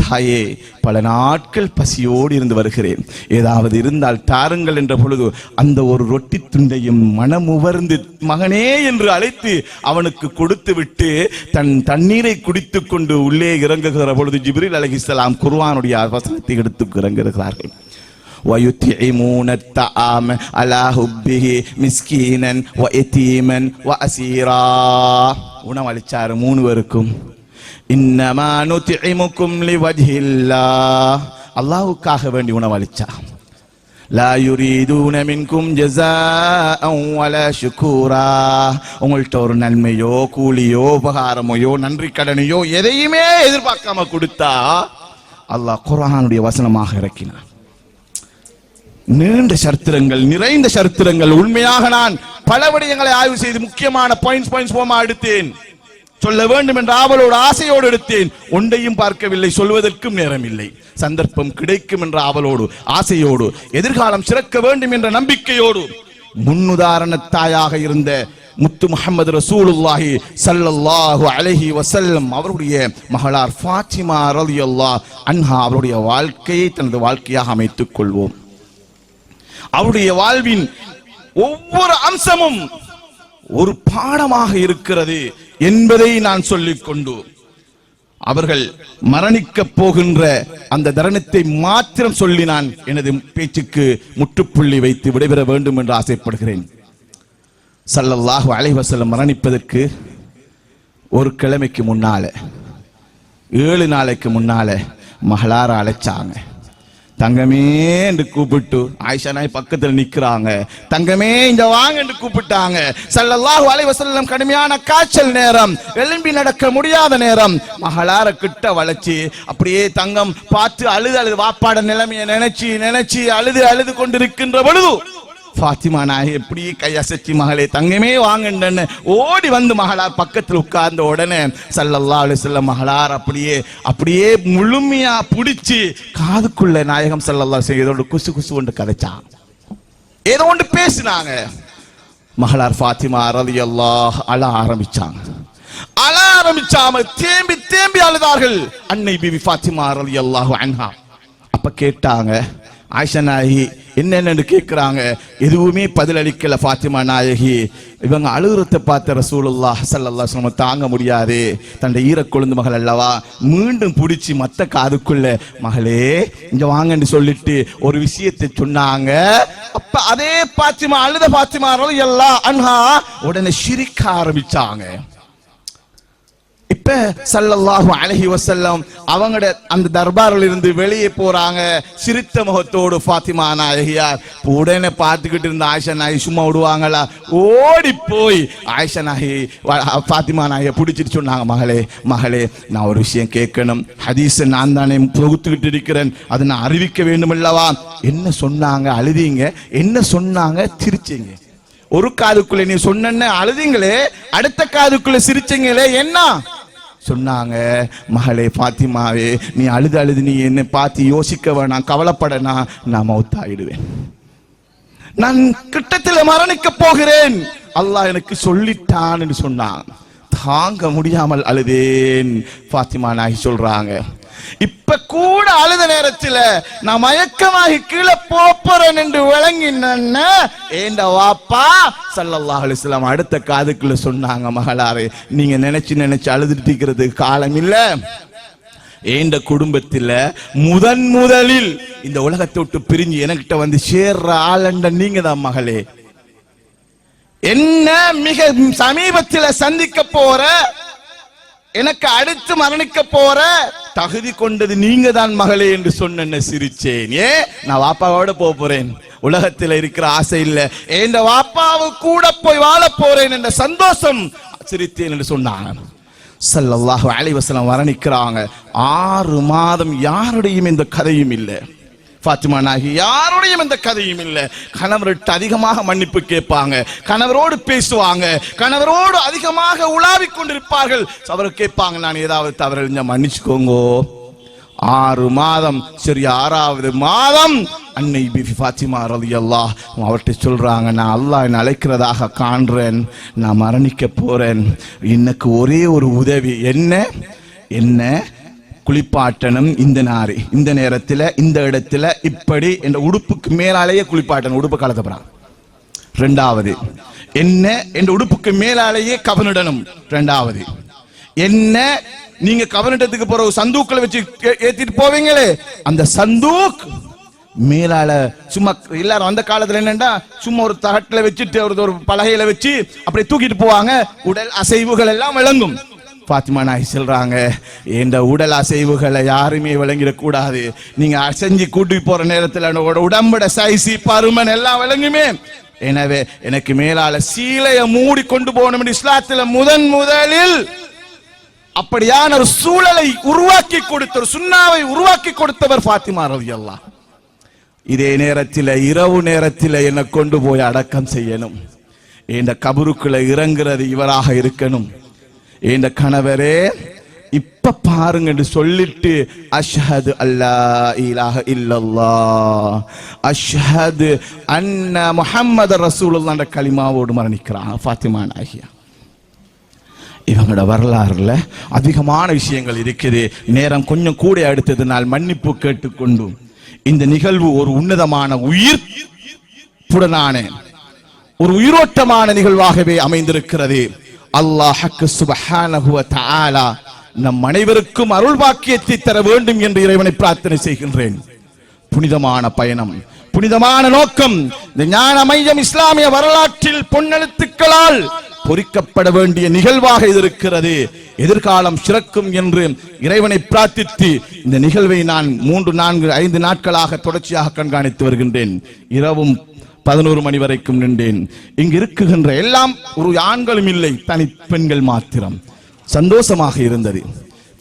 S3: தாயே, பல நாட்கள் பசியோடு இருந்து வருகிறேன், ஏதாவது இருந்தால் தாருங்கள் என்ற பொழுது அந்த ஒரு ரொட்டி துண்டையும் மனமுவர்ந்து மகனே என்று அழைத்து அவனுக்கு கொடுத்து விட்டு தன் தண்ணீரை குடித்துக் கொண்டு உள்ளே இறங்குகிற பொழுது ஜிப்ரீல் அலைஹிஸ்ஸலாம் குர்ஆனுடைய வசனத்தை எடுத்து இறங்குகிறார்கள். وَيُطْعِمُونَ الطَّعَامَ عَلَى حُبِّهِ مِسْكِينًا وَيَتِيمًا وَأَسِيرًا. உணவளிச்சாரு 3 பேருக்கும். இன்னமா நுத்இமுக்கும் லிவஜ்ஹில்லாஹ், அல்லாஹ்வுக்காக வேண்டி உணவளிச்சா. லா யுரீதுன மின்கும் ஜஸாஅன் வலா ஷுக்கூரா, உங்கள்ட்ட ஒரு நன்மையோ கூலியோ உபகாரமையோ நன்றி கடனையோ எதையுமே எதிர்பார்க்காம கொடுத்தா அல்லாஹ் குர்ஆனுடைய வசனமாக இறக்கினான். நீண்ட சரித்திரங்கள், நிறைந்த சரித்திரங்கள். உண்மையாக நான் பல விடயங்களை ஆய்வு செய்து முக்கியமான பாயிண்ட்ஸ் போமா எடுத்தேன், சொல்ல வேண்டும் என்ற ஆவலோடு ஆசையோடு எடுத்தேன். ஒன்றையும் பார்க்கவில்லை, சொல்வதற்கும் நேரம் இல்லை. சந்தர்ப்பம் கிடைக்கும் என்ற ஆவலோடு ஆசையோடு, எதிர்காலம் சிறக்க வேண்டும் என்ற நம்பிக்கையோடு முன்னுதாரண தாயாக இருந்த முத்து முஹம்மது ரசூலுல்லாஹி ஸல்லல்லாஹு அலைஹி வஸல்லம் அவருடைய மகளார் ஃபாத்திமா ரலியல்லாஹு அன்ஹா அவருடைய வாழ்க்கையை தனது வாழ்க்கையாக அமைத்துக் கொள்வோம். அவருடைய வாழ்வின் ஒவ்வொரு அம்சமும் ஒரு பாடமாக இருக்கிறது என்பதை நான் சொல்லிக் கொண்டு அவர்கள் மரணிக்க போகின்ற அந்த தருணத்தை மாத்திரம் சொல்லி நான் எனது பேச்சுக்கு முற்றுப்புள்ளி வைத்து விடைபெற வேண்டும் என்று ஆசைப்படுகிறேன். ஸல்லல்லாஹு அலைஹி வஸல்லம் மரணிப்பதற்கு ஒரு கிழமைக்கு முன்னால 7 நாளைக்கு முன்னால மகளார அழைச்சாங்க. தங்கமே என்று கூப்பிட்டு ஆயிஷா நாய் பக்கத்தில் நிக்கிறாங்க. தங்கமே இங்க வாங்க என்று கூப்பிட்டாங்க. ஸல்லல்லாஹு அலைஹி வஸல்லம் கடுமையான காய்ச்சல் நேரம், எழும்பி நடக்க முடியாத நேரம், மகளார கிட்ட வளைச்சி அப்படியே தங்கம் பார்த்து அழுது வாப்பாட நிலைமையை நினைச்சு அழுது கொண்டிருக்கின்ற பொழுது ஃபாத்திமா நாயகி எப்படி கையசைச்சி மகளே தங்கமே வாங்கன்னு ஓடி வந்து மகளார் பக்கத்தில் உட்கார்ந்த உடனே ஸல்லல்லாஹு அலைஹி வஸல்லம் மகளார் அப்படியே முழுமையா பிடிச்சி காதுக்குள்ள நாயகம் ஸல்லல்லாஹு அலைஹி வஸல்லம் குசு கொண்டு கதைச்சாங்க. ஏதோ ஒன்று பேசினாங்க. மகளார் ஃபாத்திமா ரலியல்லாஹு அழ ஆரம்பிச்சாங்க. தேம்பி அழுதார்கள். அன்னை பிபி ஃபாத்திமா ரலியல்லாஹு அன்ஹா அப்ப கேட்டாங்க, ஆயிஷா நாயகி என்னென்னு கேட்கிறாங்க. எதுவுமே பதிலளிக்கல ஃபாத்திமா நாயகி. இவங்க அழுகுறத பார்த்த ரசூலுல்லாஹ் ஸல்லல்லாஹு அலைஹி வஸல்லம் தாங்க முடியாது, தன்னுடைய ஈரக்கொழுந்து மகள் அல்லவா, மீண்டும் பிடிச்சி மத்த காதுக்குள்ள மகளே இங்க வாங்கன்னு சொல்லிட்டு ஒரு விஷயத்தை சொன்னாங்க. அப்ப அதே ஃபாத்திமா அழுத ஃபாத்திமா ரலியல்லாஹு அன்ஹா உடனே சிரிக்க ஆரம்பிச்சாங்க. இப்ப ஸல்லல்லாஹு அலைஹி வஸல்லம் அவங்களோட அந்த தர்பாரில் இருந்து வெளியே போறாங்க. சிரித்த முகத்தோடு ஃபாத்திமா நாயகியார். உடனே பார்த்துக்கிட்டு இருந்த ஆயிஷா நாயகி சும்மா விடுவாங்களா? ஓடி போய் ஆயிஷா நாயகி ஃபாத்திமா நாயகியை பிடிச்சிட்டு சொன்னாங்க, மகளே நான் ஒரு விஷயம் கேட்கணும். ஹதீஸை நான் தானே தொகுத்துக்கிட்டு இருக்கிறேன், அதை நான் அறிவிக்க வேண்டும் அல்லவா? என்ன சொன்னாங்க அழுதீங்க, என்ன சொன்னாங்க சிரிச்சீங்க? ஒரு காதுக்குள்ள நீ சொன்ன அழுதீங்களே, அடுத்த காதுக்குள்ள சிரிச்சீங்களே, என்ன சொன்னாங்க? மகளே ஃபாத்திமாவே, நீ அழுது நீ என்ன பார்த்து யோசிக்க வேணாம், கவலைப்படனா, நான் மௌத்தாயிடுவேன், நான் கிட்டத்தில் மரணிக்க போகிறேன், அல்லாஹ் எனக்கு சொல்லிட்டான் என்று சொன்னான். தாங்க முடியாமல் அழுதேன் ஃபாத்திமா நாயகி சொல்றாங்க. இப்ப கூட அழுத நேரத்தில் நான் மயக்கமாகி கீழே போறேன் என்று விளங்கின ஏண்ட வாப்பா ஸல்லல்லாஹு அலைஹி வஸல்லம் அடுத்த காதுக்குள்ள சொன்னாங்க, மகளாரே நீங்க நினைச்சு அழுதுட்டு காலம் இல்ல. ஏண்ட குடும்பத்தில் முதலில் இந்த உலகத்தை விட்டு பிரிஞ்சு என்கிட்ட வந்து சேர்ற ஆளண்ட நீங்க தான் மகளே. என்ன மிக சமீபத்தில் சந்திக்க போற, எனக்கு அடுத்து மரணிக்க போற தகுதி கொண்டது நீங்க தான் மகளே என்று சொன்ன சிரிச்சேன். நான் வாப்பாவோட போறேன், உலகத்தில் இருக்கிற ஆசை இல்ல, என் வாப்பாவு கூட போய் வாழ போறேன் என்ற சந்தோஷம் சிரித்தேன் என்று சொன்னாங்க. ஸல்லல்லாஹு அலைஹி வஸல்லம் மரணிக்கிறாங்க. 6 மாதம் யாருடையும் இந்த கதையும் இல்லை. ஃபாத்திமா நாயகி யாருடையும் இந்த கதையும் இல்லை. கணவர்கிட்ட அதிகமாக மன்னிப்பு கேட்பாங்க, கணவரோடு பேசுவாங்க, கணவரோடு அதிகமாக உலாவிக் கொண்டிருப்பார்கள். அவர் கேட்பாங்க, நான் ஏதாவது தவறு மன்னிச்சுக்கோங்க. 6 மாதம், சரி 6வது மாதம் அன்னை பிபி ஃபாத்திமா ரலியல்லாஹு அவர்கிட்ட சொல்றாங்க, நான் அல்லாஹ் என்னை அழைக்கிறதாக காண்றேன், நான் மரணிக்க போறேன், எனக்கு ஒரே ஒரு உதவி, என்ன குளிப்பாட்டணும், இந்த நேரத்தில் இந்த இடத்துல இப்படி என்ற உடுப்புக்கு மேலாலேயே குளிப்பாட்டணும், உடுப்பு கலத்தப்படாது. 2வது என்ன என்ற உடுப்புக்கு மேலாலேயே கவனிடணும். 2வது என்ன, நீங்க கவனிட்டத்துக்கு போற சந்தூக்களை வச்சு ஏத்திட்டு போவீங்களே, அந்த சந்தூக் மேலால சும்மா எல்லாரும் அந்த காலத்துல என்னன்னா சும்மா ஒரு தகட்டில வச்சுட்டு ஒரு பலகையில வச்சு அப்படி தூக்கிட்டு போவாங்க, உடல் அசைவுகள் எல்லாம் விளங்கும். ஃபாத்திமா நாயகி சொல்றாங்க, இந்த உடல் அசைவுகளை யாருமே விளங்கிடக்கூடாது, நீங்க அசைஞ்சு கூட்டிட்டு போற நேரத்தில் உடம்புட சைசி பருமன் எல்லாம் விளங்குமே, எனவே எனக்கு மேலால சீலைய மூடி கொண்டு போகணும் என்று இஸ்லாத்தில் முதலில் அப்படியான ஒரு சூழலை உருவாக்கி கொடுத்தவர், சுன்னாவை உருவாக்கி கொடுத்தவர் ஃபாத்திமா ரலியல்லாஹு. இதே நேரத்தில் இரவு நேரத்தில் என்னை கொண்டு போய் அடக்கம் செய்யணும், இந்த கபருக்குள்ள இறங்குறது இவராக இருக்கணும். இந்த கணவரே இப்ப பாருங்க என்று சொல்லிட்டு அஷ்ஹது அல்லா இலாஹ இல்லல்லாஹ் அஷ்ஹது அன்ன முஹம்மது ரசூலுல்லாஹ் என்ற கலிமாவோடு மரணிக்கிறாங்க ஃபாத்திமா நாயகி. இவங்களோட வரலாறுல அதிகமான விஷயங்கள் இருக்குது. நேரம் கொஞ்சம் கூட அடுத்ததுனால் மன்னிப்பு கேட்டுக்கொண்டு இந்த நிகழ்வு ஒரு உன்னதமான ஒரு உயிரோட்டமான நிகழ்வாகவே அமைந்திருக்கிறது. அல்லாஹ் சுப்ஹானஹு வ தஆலா நம் அனைவருக்கும் அருள் பாக்கியத்தை தர வேண்டும் என்று இறைவனை பிரார்த்தனை செய்கின்றேன். புனிதமான பயணம், புனிதமான நோக்கம். இந்த ஞான மையம் இஸ்லாமிய வரலாற்றில் பொன்னெழுத்துக்களால் பொறிக்கப்பட வேண்டிய நிகழ்வாக இது இருக்கிறது. எதிர்காலம் சிறக்கும் என்று இறைவனை பிரார்த்தித்து இந்த நிகழ்வை நான் 3, 4, 5 நாட்களாக தொடர்ச்சியாக கண்காணித்து வருகின்றேன். இரவும் 11 மணி வரைக்கும் நின்றேன். இங்கு இருக்குகின்ற எல்லாம் ஒரு ஆண்களும் இல்லை, தனி பெண்கள் மாத்திரம். சந்தோஷமாக இருந்தது.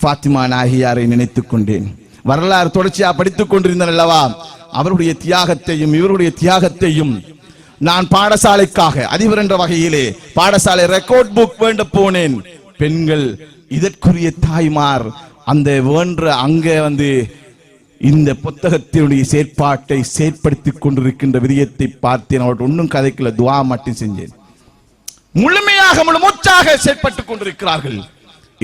S3: ஃபாத்திமா நாயகியாரை நினைத்துக் கொண்டேன். வரலாறு தொடர்ச்சியாக படித்துக் கொண்டிருந்தேன் அல்லவா, அவருடைய தியாகத்தையும் இவருடைய தியாகத்தையும் நான் பாடசாலைக்காக அதிபர் என்ற வகையிலே பாடசாலை ரெக்கார்ட் புக் வேண்ட போனேன். பெண்கள் இதற்குரிய தாய்மார் அந்த வேண்ட அங்கே இந்த புத்தகத்தினுடைய செயற்பாட்டை செயற்படுத்திக் கொண்டிருக்கின்ற விதயத்தை பார்த்தேன். அவர்கள் ஒன்றும் கதைக்குள்ள துவா மட்டும் செஞ்சேன். முழுமையாக முழுமூச்சாக செயற்பட்டுக் கொண்டிருக்கிறார்கள்.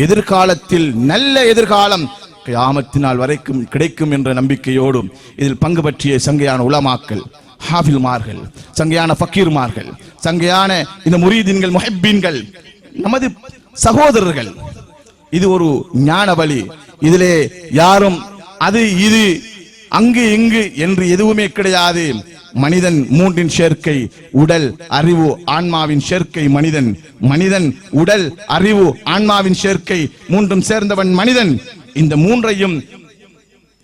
S3: எதிர்காலத்தில் நல்ல எதிர்காலம் கியாமத்தினால் வரைக்கும் கிடைக்கும் என்ற நம்பிக்கையோடும் இதில் பங்கு பற்றிய சங்கையான உலமாக்கள், ஹாஃபில்மார்கள், சங்கையான ஃபக்கீர்மார்கள், சங்கையான இந்த முரீதீன்கள், முஹிப்பீன்கள், நமது சகோதரர்கள். இது ஒரு ஞான வழி. இதிலே யாரும் அது இது அங்கு இங்கு என்று எதுவுமே கிடையாது. மனிதன் 3 சேர்க்கை: உடல், அறிவு, ஆன்மாவின் சேர்க்கை மனிதன். மனிதன் உடல், அறிவு, ஆன்மாவின் சேர்க்கை 3ம் சேர்ந்தவன் மனிதன். இந்த 3ஐயும்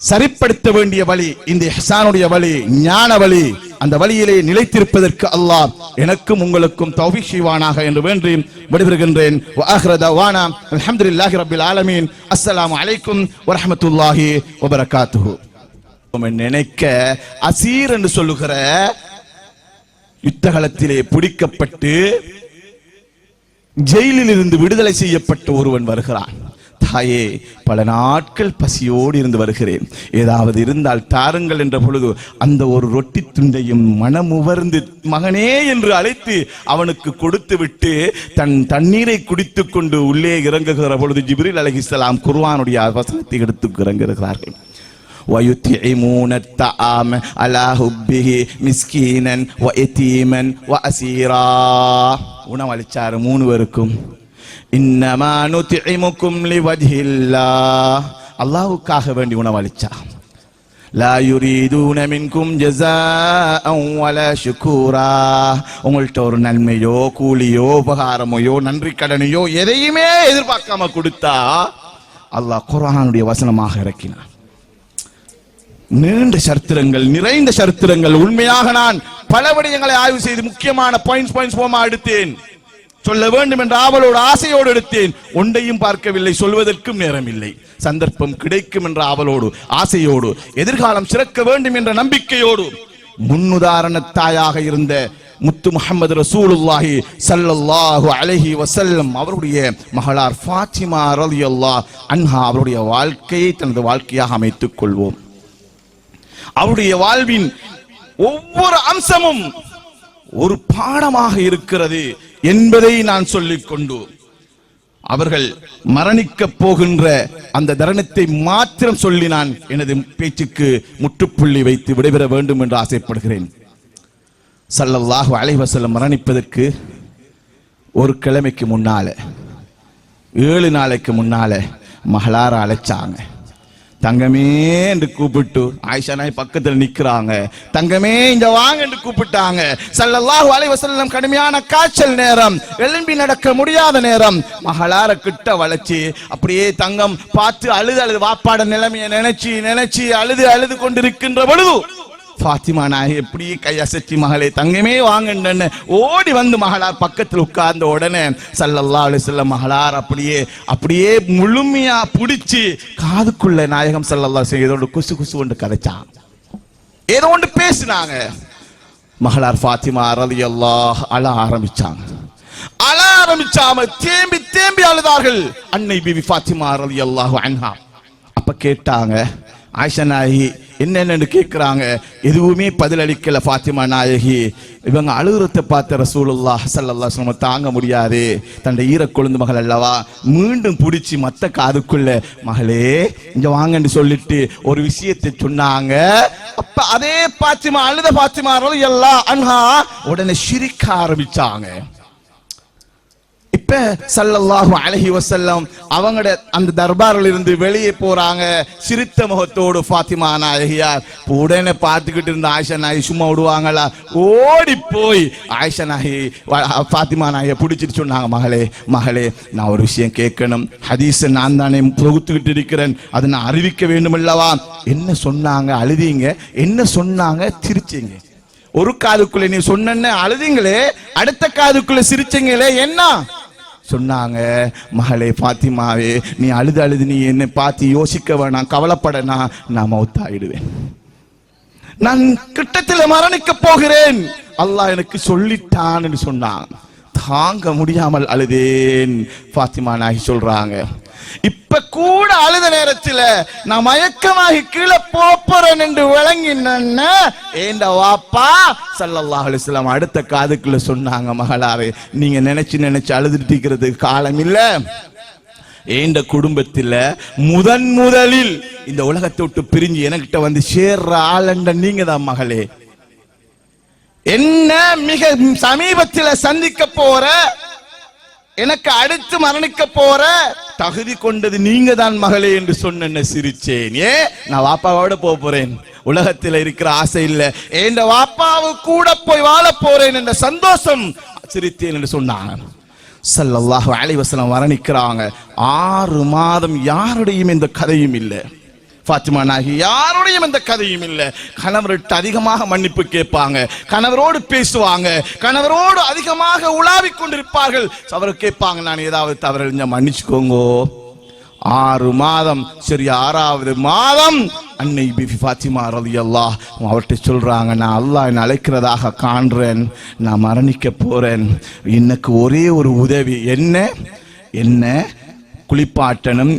S3: சரிப்படுத்த வேண்டிய வழி இந்த இஹ்சானுடைய வழி, ஞான வழி. அந்த வழியிலே நிலைத்திருப்பதற்கு அல்லாஹ் எனக்கும் உங்களுக்கும் தௌஃபீக் செய்வானாக என்று வேண்டி விடைபெறுகின்றேன். வ ஆகிரு தஅவானா அல்ஹம்துலில்லாஹி ரப்பில் ஆலமீன். அஸ்ஸலாமு அலைக்கும் வ ரஹ்மத்துல்லாஹி வ பரகாத்துஹு. நினைக்க அசீர் என்று சொல்லுகிற யுத்தகலத்திலே பிடிக்கப்பட்டு ஜெயிலில் இருந்து விடுதலை செய்யப்பட்ட ஒருவன் வருகிறான். தாயே, பல நாட்கள் பசியோடு இருந்து வருகிறேன், ஏதாவது இருந்தால் தாருங்கள் என்ற பொழுது அந்த ஒரு ரொட்டி துண்டையும் மனமுவர்ந்து மகனே என்று அழைத்து அவனுக்கு கொடுத்து விட்டு தன் தண்ணீரை குடித்துக் கொண்டு உள்ளே இறங்குகிற பொழுது ஜிப்ரீல் அலைஹிஸ்ஸலாம் குர்ஆனுடைய வசனத்தை எடுத்து இறங்குகிறார்கள். وَيُطْعِمُونَ الطَّعَامَ عَلَى حُبِّهِ مِسْكِينًا وَيَتِيمًا وَأَسِيرًا. உணவளிச்சார் 3 பேருக்கும். இன்னமா நுத்இமுக்கும் லிவஜ்ஹில்லாஹ், அல்லாஹ்வுக்காக வேண்டி உணவளிச்சார். லா யுரீதுன மின்கும் ஜஸாஅன் வலா ஷுக்கூரா, உங்கள்ட்ட ஒரு நன்மையோ கூலியோ உபகாரமையோ நன்றி கடனையோ எதையுமே எதிர்பார்க்காம கொடுத்தா அல்லாஹ் குர்ஆனுடைய வசனமாக இறக்கினார். நீண்ட சரித்திரங்கள், நிறைந்த சரித்திரங்கள். உண்மையாக நான் பல விடயங்களை ஆய்வு செய்து முக்கியமான பாயிண்ட்ஸ் எடுத்தேன். சொல்ல வேண்டும் என்ற ஆவலோடு ஆசையோடு எடுத்தேன். ஒன்றையும் பார்க்கவில்லை, சொல்வதற்கும் நேரம் இல்லை. சந்தர்ப்பம் கிடைக்கும் என்ற ஆவலோடு ஆசையோடு எதிர்காலம் சிறக்க வேண்டும் என்ற நம்பிக்கையோடு முன்னுதாரண தாயாக இருந்த முத்து முஹம்மது ரசூலுல்லாஹி ஸல்லல்லாஹு அலைஹி வஸல்லம் அவருடைய மகளார் ஃபாத்திமா ரலியல்லாஹு அன்ஹா அவருடைய வாழ்க்கையை தனது வாழ்க்கையாக அமைத்துக் கொள்வோம். அவருடைய வாழ்வின் ஒவ்வொரு அம்சமும் ஒரு பாடமாக இருக்கிறது என்பதை நான் சொல்லிக் கொண்டு அவர்கள் மரணிக்க போகின்ற அந்த தருணத்தை மாத்திரம் சொல்லி நான் எனது பேச்சுக்கு முற்றுப்புள்ளி வைத்து விடைபெற வேண்டும் என்று ஆசைப்படுகிறேன். ஸல்லல்லாஹு அலைஹி வஸல்லம் மரணிப்பதற்கு ஒரு கிழமைக்கு முன்னால 7 நாளைக்கு முன்னால மகளார அழைச்சாங்க. தங்கமே என்று கூப்பிட்டு ஆயிஷா நாய் பக்கத்தில் நிக்கிறாங்க. தங்கமே இங்க வாங்க என்று கூப்பிட்டாங்க. ஸல்லல்லாஹு அலைஹி வஸல்லம் கடுமையான காய்ச்சல் நேரம், எழும்பி நடக்க முடியாத நேரம், மகளார கிட்ட வளைச்சு அப்படியே தங்கம் பார்த்து அழுது வாப்பாட நிலைமையை நினைச்சு அழுது கொண்டிருக்கின்ற பொழுது ஃபாத்திமா நாயகி எப்படி கையசைச்சி மகளே தங்கமே வாங்கன்னு ஓடி வந்து மகளார் பக்கத்தில் உட்கார்ந்த உடனே ஸல்லல்லாஹு அலைஹி வஸல்லம் மகளார் அப்படியே முழுமையா பிடிச்சி காதுக்குள்ள நாயகம் ஸல்லல்லாஹு அலைஹி வஸல்லம் குசு குசு கொண்டு கதைச்சாங்க. ஏதோ ஒன்று பேசினாங்க. மகளார் ஃபாத்திமா ரலியல்லாஹு அழ ஆரம்பிச்சாங்க. தேம்பி அழுதார்கள். அன்னை பிபி ஃபாத்திமா ரலியல்லாஹு அன்ஹா அப்ப கேட்டாங்க, ஆயிஷா நாயகி என்னென்னு கேட்கிறாங்க. எதுவுமே பதிலளிக்கல ஃபாத்திமா நாயகி. இவங்க அழுகுறத்தை பார்த்த ரசூலுல்லாஹ் ஸல்லல்லாஹு அலைஹி வஸல்லம் தாங்க முடியாது, தன்னுடைய ஈரக்கொழுந்து மகள் அல்லவா, மீண்டும் பிடிச்சி மத்த காதுக்குள்ள மகளே இங்க வாங்கன்னு சொல்லிட்டு ஒரு விஷயத்தை சொன்னாங்க. அப்ப அதே ஃபாத்திமா அழுத ஃபாத்திமா ரலியல்லாஹு அன்ஹா உடனே சிரிக்க ஆரம்பிச்சாங்க. இப்ப இப்ப ஸல்லல்லாஹு அலைஹி வஸல்லம் அவங்களோட அந்த தர்பாரில் இருந்து வெளியே போறாங்க சிரித்த முகத்தோடு ஃபாத்திமா நாயகியார். உடனே பார்த்துக்கிட்டு இருந்த ஆயிஷா நாயகி சும்மா விடுவாங்களா? ஓடி போய் ஆயிஷா நாயகி ஃபாத்திமா நாயகியை பிடிச்சிட்டு சொன்னாங்க, மகளே மகளே நான் ஒரு விஷயம் கேட்கணும், ஹதீஸை நான் தானே தொகுத்துக்கிட்டு இருக்கிறேன், அதை நான் அறிவிக்க வேண்டும் அல்லவா? என்ன சொன்னாங்க அழுதீங்க, என்ன சொன்னாங்க சிரிச்சீங்க? ஒரு காதுக்குள்ள நீ சொன்ன அழுதீங்களே, அடுத்த காதுக்குள்ள சிரிச்சீங்களே, என்ன சொன்னாங்க? மகளே பாத்திமாவே, நீ அழுது நீ என்னை பார்த்து யோசிக்க வேணாம், கவலைப்படனா, நான் மௌத்தாயிடுவேன், நான் கிட்டத்தில் மரணிக்க போகிறேன், அல்லாஹ் எனக்கு சொல்லிட்டான்னு சொன்னான். தாங்க முடியாமல் அழுதேன். பாத்திமா நாயகி சொல்றாங்க, இப்ப கூட அழுத நேரத்தில் நான் மயக்கமாகி கீழே போறேன் என்று விளங்கின ஏண்ட வாப்பா ஸல்லல்லாஹு அலைஹி வஸல்லம் அடுத்த காதுக்குள்ள சொன்னாங்க, மகளாரே நீங்க நினைச்சு அழுதுட்டு இருக்கிறதுக்கு காலம் இல்ல. ஏண்ட குடும்பத்தில் முதலில் இந்த உலகத்தை விட்டு பிரிஞ்சு எனக்கிட்ட வந்து சேர்ற ஆளண்ட நீங்க தான் மகளே. என்ன மிக சமீபத்தில் சந்திக்க போற, எனக்கு அடுத்து மரணிக்க போற தகுதி கொண்டது நீங்க தான் மகளே என்று சொன்ன சிரிச்சேன். நான் வாப்பாவோட போறேன், உலகத்தில் இருக்கிற ஆசை இல்ல, என் வாப்பாவு கூட போய் வாழ போறேன் என்ற சந்தோஷம் சிரித்தேன் என்று சொன்னாங்க. ஸல்லல்லாஹு அலைஹி வஸல்லம் மரணிக்கிறாங்க. 6 மாதம் யாருடையும் இந்த கதையும் இல்லை. ஃபாத்திமா நாயகி யாருடையும் இந்த கதையும் இல்லை. கணவர்கிட்ட அதிகமாக மன்னிப்பு கேட்பாங்க, கணவரோடு பேசுவாங்க, கணவரோடு அதிகமாக உலாவிக் கொண்டிருப்பார்கள். அவர் கேட்பாங்க, நான் ஏதாவது தவறு மன்னிச்சுக்கோங்க. 6 மாதம், சரி 6வது மாதம் அன்னை பிபி ஃபாத்திமா ரலியல்லாஹ் அவர்கிட்ட சொல்றாங்க, நான் அல்லாஹ் என்னை அழைக்கிறதாக காண்றேன், நான் மரணிக்க போறேன், எனக்கு ஒரே ஒரு உதவி, என்ன குளிப்பாட்டணும்,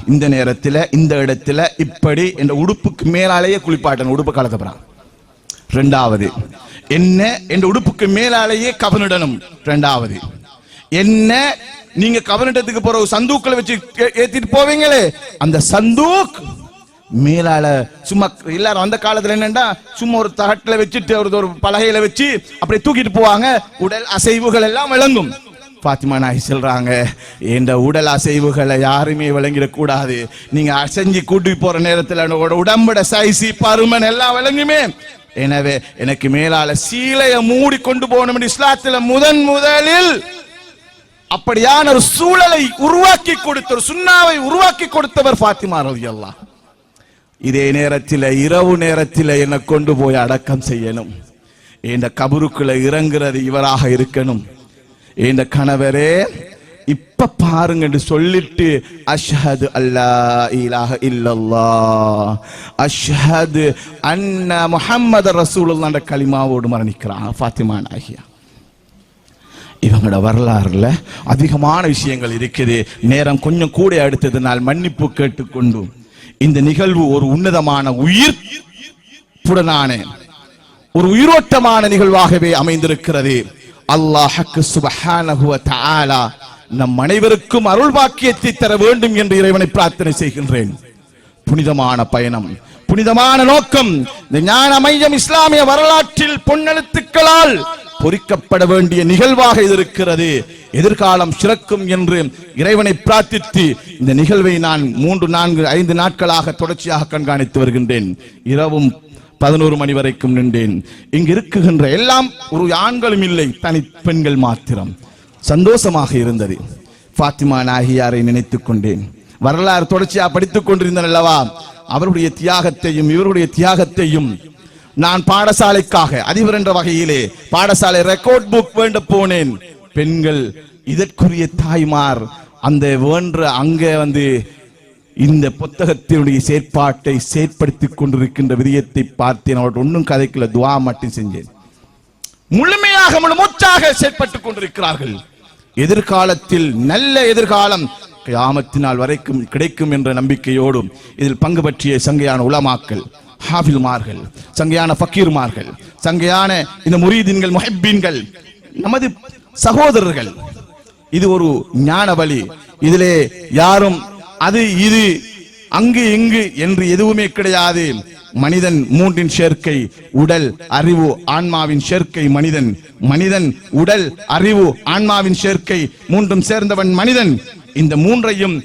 S3: இந்த நேரத்தில் இந்த இடத்துல இப்படி என்ற உடுப்புக்கு மேலாலேயே குளிப்பாட்டணும், உடுப்பு கலக்கப்படுறான். 2வது என்ன என்ற உடுப்புக்கு மேலாலேயே கவனிடணும். 2வது என்ன, நீங்க கவனிடத்துக்கு போற சந்தூக்களை வச்சு ஏத்திட்டு போவீங்களே, அந்த சந்தூக் மேலால சும்மா எல்லாரும் அந்த காலத்துல என்னன்னா சும்மா ஒரு தகட்டில வச்சுட்டு ஒரு பலகையில வச்சு அப்படி தூக்கிட்டு போவாங்க, உடல் அசைவுகள் எல்லாம் விளங்கும். பாத்திமா நாயகி சொல்றாங்க, என்ற உடல் அசைவுகளை யாருமே விளங்கிடக்கூடாது, நீங்க அசைஞ்சு கூட்டி போற நேரத்தில் உடம்புட சைசி பருமன் எல்லாம் விளங்குமே, எனவே எனக்கு மேலால சீலையை மூடி கொண்டு போகணும் என்று இஸ்லாத்தில் முதலில் அப்படியான ஒரு சூழலை உருவாக்கி கொடுத்த, ஒரு சுன்னாவை உருவாக்கி கொடுத்தவர் ஃபாத்திமா ரலியல்லாஹ். இதே நேரத்தில் இரவு நேரத்தில் என்னை கொண்டு போய் அடக்கம் செய்யணும், இந்த கபருக்குள்ள இறங்குறது இவராக இருக்கணும். இந்த கணவரே இப்ப பாருங்க என்று சொல்லிட்டு அஷ்ஹது அல்லா இலாஹ இல்லல்லாஹ் அஷ்ஹது அன்ன முஹம்மது ரசூலுல்லாஹ் என்ற கலிமாவோடு மரணிக்கிறாங்க ஃபாத்திமா நாயகி. இவங்களோட வரலாறுல அதிகமான விஷயங்கள் இருக்குது. நேரம் கொஞ்சம் கூட எடுத்ததுனால் மன்னிப்பு கேட்டுக்கொண்டு இந்த நிகழ்வு ஒரு உன்னதமான உயிர்ப்புடனான ஒரு உயிரோட்டமான நிகழ்வாகவே அமைந்திருக்கிறது. அல்லாஹ் சுப்ஹானஹு வ தஆலா நம் அனைவருக்கும் அருள் பாக்கியத்தை தர வேண்டும் என்று இறைவனை பிரார்த்தனை செய்கின்றேன். புனிதமான பயணம், புனிதமான நோக்கம், இந்த ஞான மையம் இஸ்லாமிய வரலாற்றில் பொன்னெழுத்துக்களால் பொறிக்கப்பட வேண்டிய நிகழ்வாக இருக்கிறது. எதிர்காலம் சிறக்கும் என்று இறைவனை பிரார்த்தித்து இந்த நிகழ்வை நான் 3, 4, 5 நாட்களாக தொடர்ச்சியாக கண்காணித்து வருகின்றேன். இரவும் 11 மணி வரைக்கும் நின்றேன். இங்கு இருக்குகின்ற எல்லாம் ஒரு ஆண்களும் இல்லை, தனி பெண்கள் மாத்திரம். சந்தோஷமாக இருந்தது. ஃபாத்திமா நாயகியாரை நினைத்துக் கொண்டேன். வரலாறு தொடர்ச்சியாக படித்துக் கொண்டிருந்தேன் அல்லவா, அவருடைய தியாகத்தையும் இவருடைய தியாகத்தையும் நான் பாடசாலைக்காக அதிபர் என்ற வகையிலே பாடசாலை ரெக்கார்ட் புக் வேண்ட போனேன். பெண்கள் இதற்குரிய தாய்மார் அந்த வேண்ட அங்கே வந்து இந்த புத்தகத்தினுடைய செயற்பாட்டை செயற்படுத்திக் கொண்டிருக்கின்ற விதயத்தை பார்த்தேன். அவர்கள் ஒன்றும் கதைக்குள்ள துவா மட்டும் செஞ்சேன். முழுமையாக முழுமூச்சாக செயற்பட்டுக் கொண்டிருக்கிறார்கள். எதிர்காலத்தில் நல்ல எதிர்காலம் கியாமத்தினால் வரைக்கும் கிடைக்கும் என்ற நம்பிக்கையோடும் இதில் பங்கு பற்றிய சங்கையான உலமாக்கள், ஹாஃபில்மார்கள், சங்கையான ஃபக்கீர்மார்கள், சங்கையான இந்த முரீதீன்கள், முஹிப்பீன்கள், நமது சகோதரர்கள், இது ஒரு ஞான வழி. இதிலே யாரும் அது இது அங்கு இங்கு என்று எதுவுமே கிடையாது. மனிதன் மூன்றின் சேர்க்கை, உடல், அறிவு, ஆன்மாவின் சேர்க்கை மனிதன். மனிதன், உடல், அறிவு, ஆன்மாவின் சேர்க்கை மூன்றும் சேர்ந்தவன் மனிதன். இந்த மூன்றையும்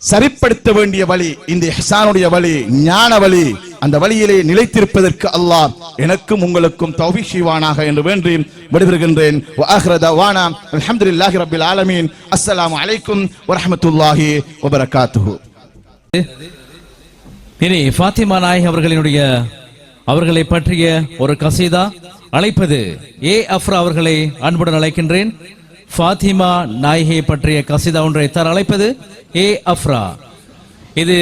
S3: சரிப்படுத்த வேண்டிய வழி இந்த இஹ்சானுடைய வழி, ஞான வழி. அந்த வழியிலே நிலைத்திருப்பதற்கு அல்லாஹ் எனக்கும் உங்களுக்கும் தௌஃபீக் செய்வானாக என்று வேண்டி விடைபெறுகின்றேன். வ ஆகிரு தஅவானா அல்ஹம்துலில்லாஹி ரப்பில் ஆலமீன். அஸ்ஸலாமு அலைக்கும் வ ரஹ்மத்துல்லாஹி வ பரகாத்துஹு.
S1: இனி ஃபாத்திமா நாயகி அவர்களை பற்றிய ஒரு கசீதா அழைப்பது ஏ அஃப்ரா அவர்களை அன்புடன் அழைக்கின்றேன். ஃபாத்திமா நாயகியை பற்றிய கசீதா ஒன்றை தர அழைப்பது ஏ அஃப்ரா. இது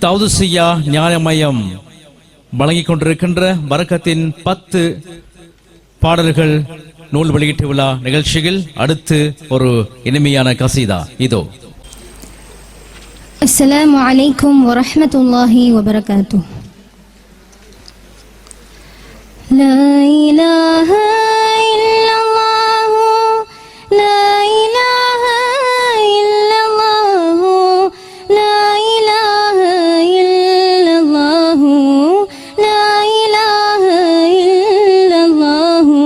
S1: தௌதுசியா ஞான மையம் வழங்கிக் கொண்டிருக்கின்ற பரக்கத்தின் 10 பாடல்கள் நூல் வெளியீட்டு விழா நிகழ்ச்சியில் அடுத்து ஒரு இனிமையான கசீதா இதோ.
S4: அஸ்ஸலாமு அலைக்கும் வரஹ்மத்துல்லாஹி வபரகாத்துஹு. லா இலாஹா இல்லல்லாஹு லா இலாஹா இல்லல்லாஹு லா இலாஹா இல்லல்லாஹு லா இலாஹா இல்லல்லாஹு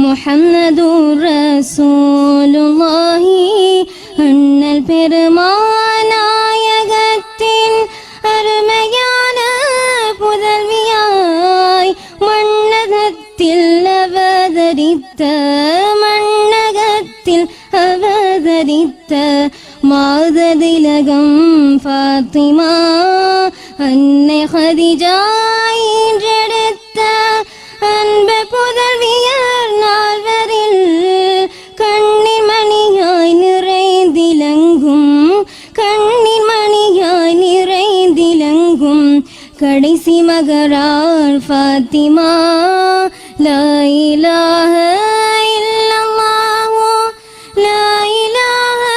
S4: முஹம்மதுர் ரசூலுல்லாஹி அண்ணல் பெருமானாயகத்தின் அருமையான புதல்வியாய் மண்ணகத்தில் அவதரித்த மாததிலகம் ஃபாத்திமா அன்னை ஹதிஜா ஈன்றெடுத்த அன்பு புதல்வியர் நால்வரில் கண்ணின் மணியாய் நிறைந்திலங்கும் கடைசி மகரால் ஃபாத்திமா. லா இலாஹா இல்லல்லாஹு லா இலாஹா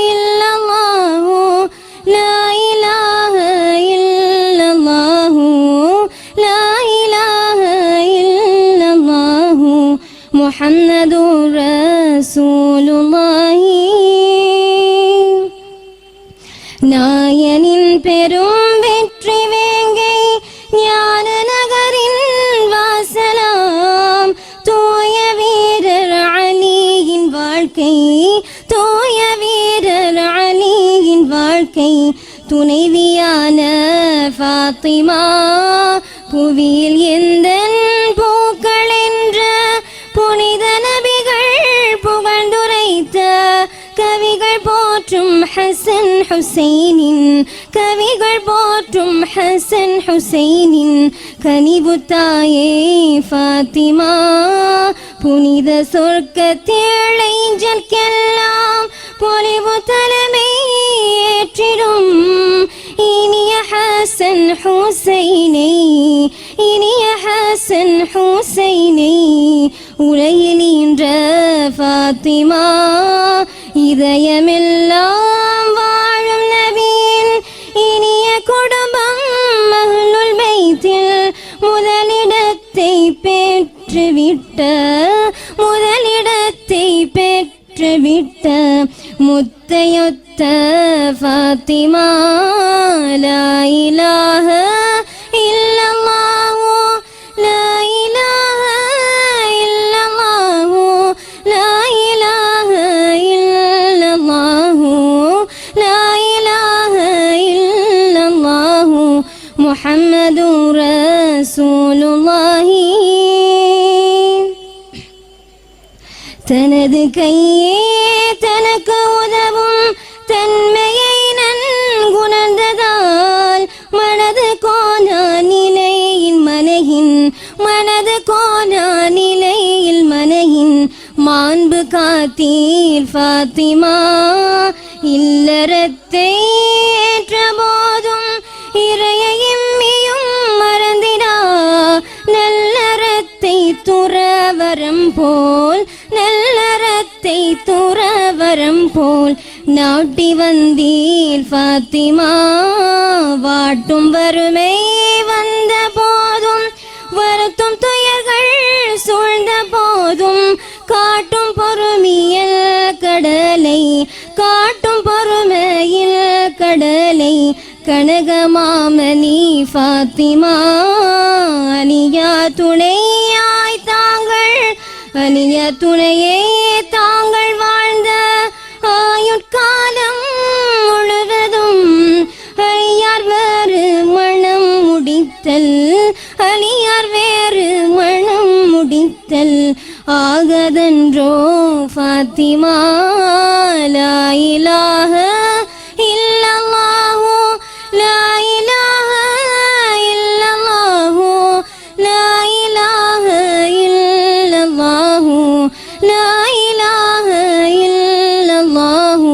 S4: இல்லல்லாஹு லா இலாஹா இல்லல்லாஹு லா இலாஹா இல்லல்லாஹு முஹம்மதுர் ரசூலுல்லாஹி. நாயனின் பெரும் வெற்றி வேங்கை ஞான நகரின் வாசலாம் தூய வீரர் அலியின் வாழ்க்கை துணைவியான ஃபாத்திமா புவியில் எந்தன் பூக்கள் என்ற புனித நபிகள் புகழ்ந்துரைத்த கவிகள் போற்றும் ஹசன் ஹுசைனின் கனிவு தாயே ஃபாத்திமா. புனித சொர்க்கத்திழைஞ்சற்கெல்லாம் பொலிவு தலைமை ஏற்றிடும் இனிய ஹசன் ஹுசைனை உலகில் ஈன்ற ஃபாத்திமா. இதயமெல்லாம் வாழும் நபியின் இனிய குடும்பம் அஹ்லுல் பைத்தில் முதலிடத்தை பெற்றுவிட்ட முத்தையொத்த ஃபாத்திமா. லா இலாஹா இல்லல்லாஹு லா இலாஹா இல்லல்லாஹு லா இலாஹா இல்லல்லாஹு லா இலாஹா இல்லல்லாஹு முஹம்மதுர் ரசூலுல்லாஹி. தனது கையே தனக்கு உதவும் தன்மையை நன்குணர்ந்ததால் மனது கோணா நிலையில் மனையின் மாண்பு காத்தீர் ஃபாத்திமா. இல்லறத்தை ஏற்ற போதும் இறையையும் மறந்திடா நல்லறத்தை துறவரம் போல் நாட்டி வந்தீர் ஃபாத்திமா. வாட்டும் வறுமை வந்த போதும் வருத்தும் துயர்கள் சூழ்ந்த போதும் காட்டும் பொறுமையில் கடலை கனகமாமணி ஃபாத்திமா அணியா துணையாய் தாங்கள் அணிய துணையே தாங்கள் வாழ்ந்த ஆயுட்காலம் முழுவதும் அழியார் வேறு மனம் முடித்தல் அழியார் வேறு மனம் முடித்தல் ஆகதன்றோ ஃபாத்திமா லா இலாஹ இல்லல்லாஹு லா இலாஹ இல்லல்லாஹு லா இலாஹ இல்லல்லாஹு லா இலாஹ இல்லல்லாஹு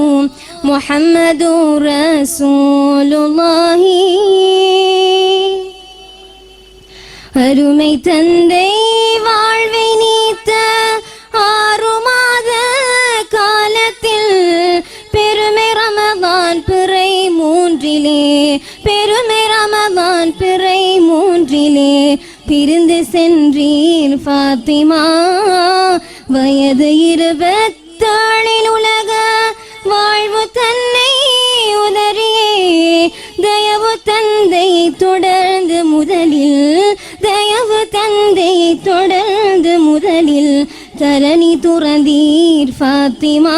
S4: முஹம்மதுர் ரசூலுல்லாஹி. அருமை தந்தை வாழ்வை நீத்த 6 மாத காலத்தில் பெருமை ரமதான் பிறை 3 பெருமை ரமதான் பிறை 3 பிரிந்து சென்றீர் ஃபாத்திமா வயது 27 உலக வாழ்வு தன்னை உதறியே தயவு தந்தை தொடர்ந்து முதலில் தயவு தந்தை தொடர்ந்து முதலில் தரணி துறந்தீர் ஃபாத்திமா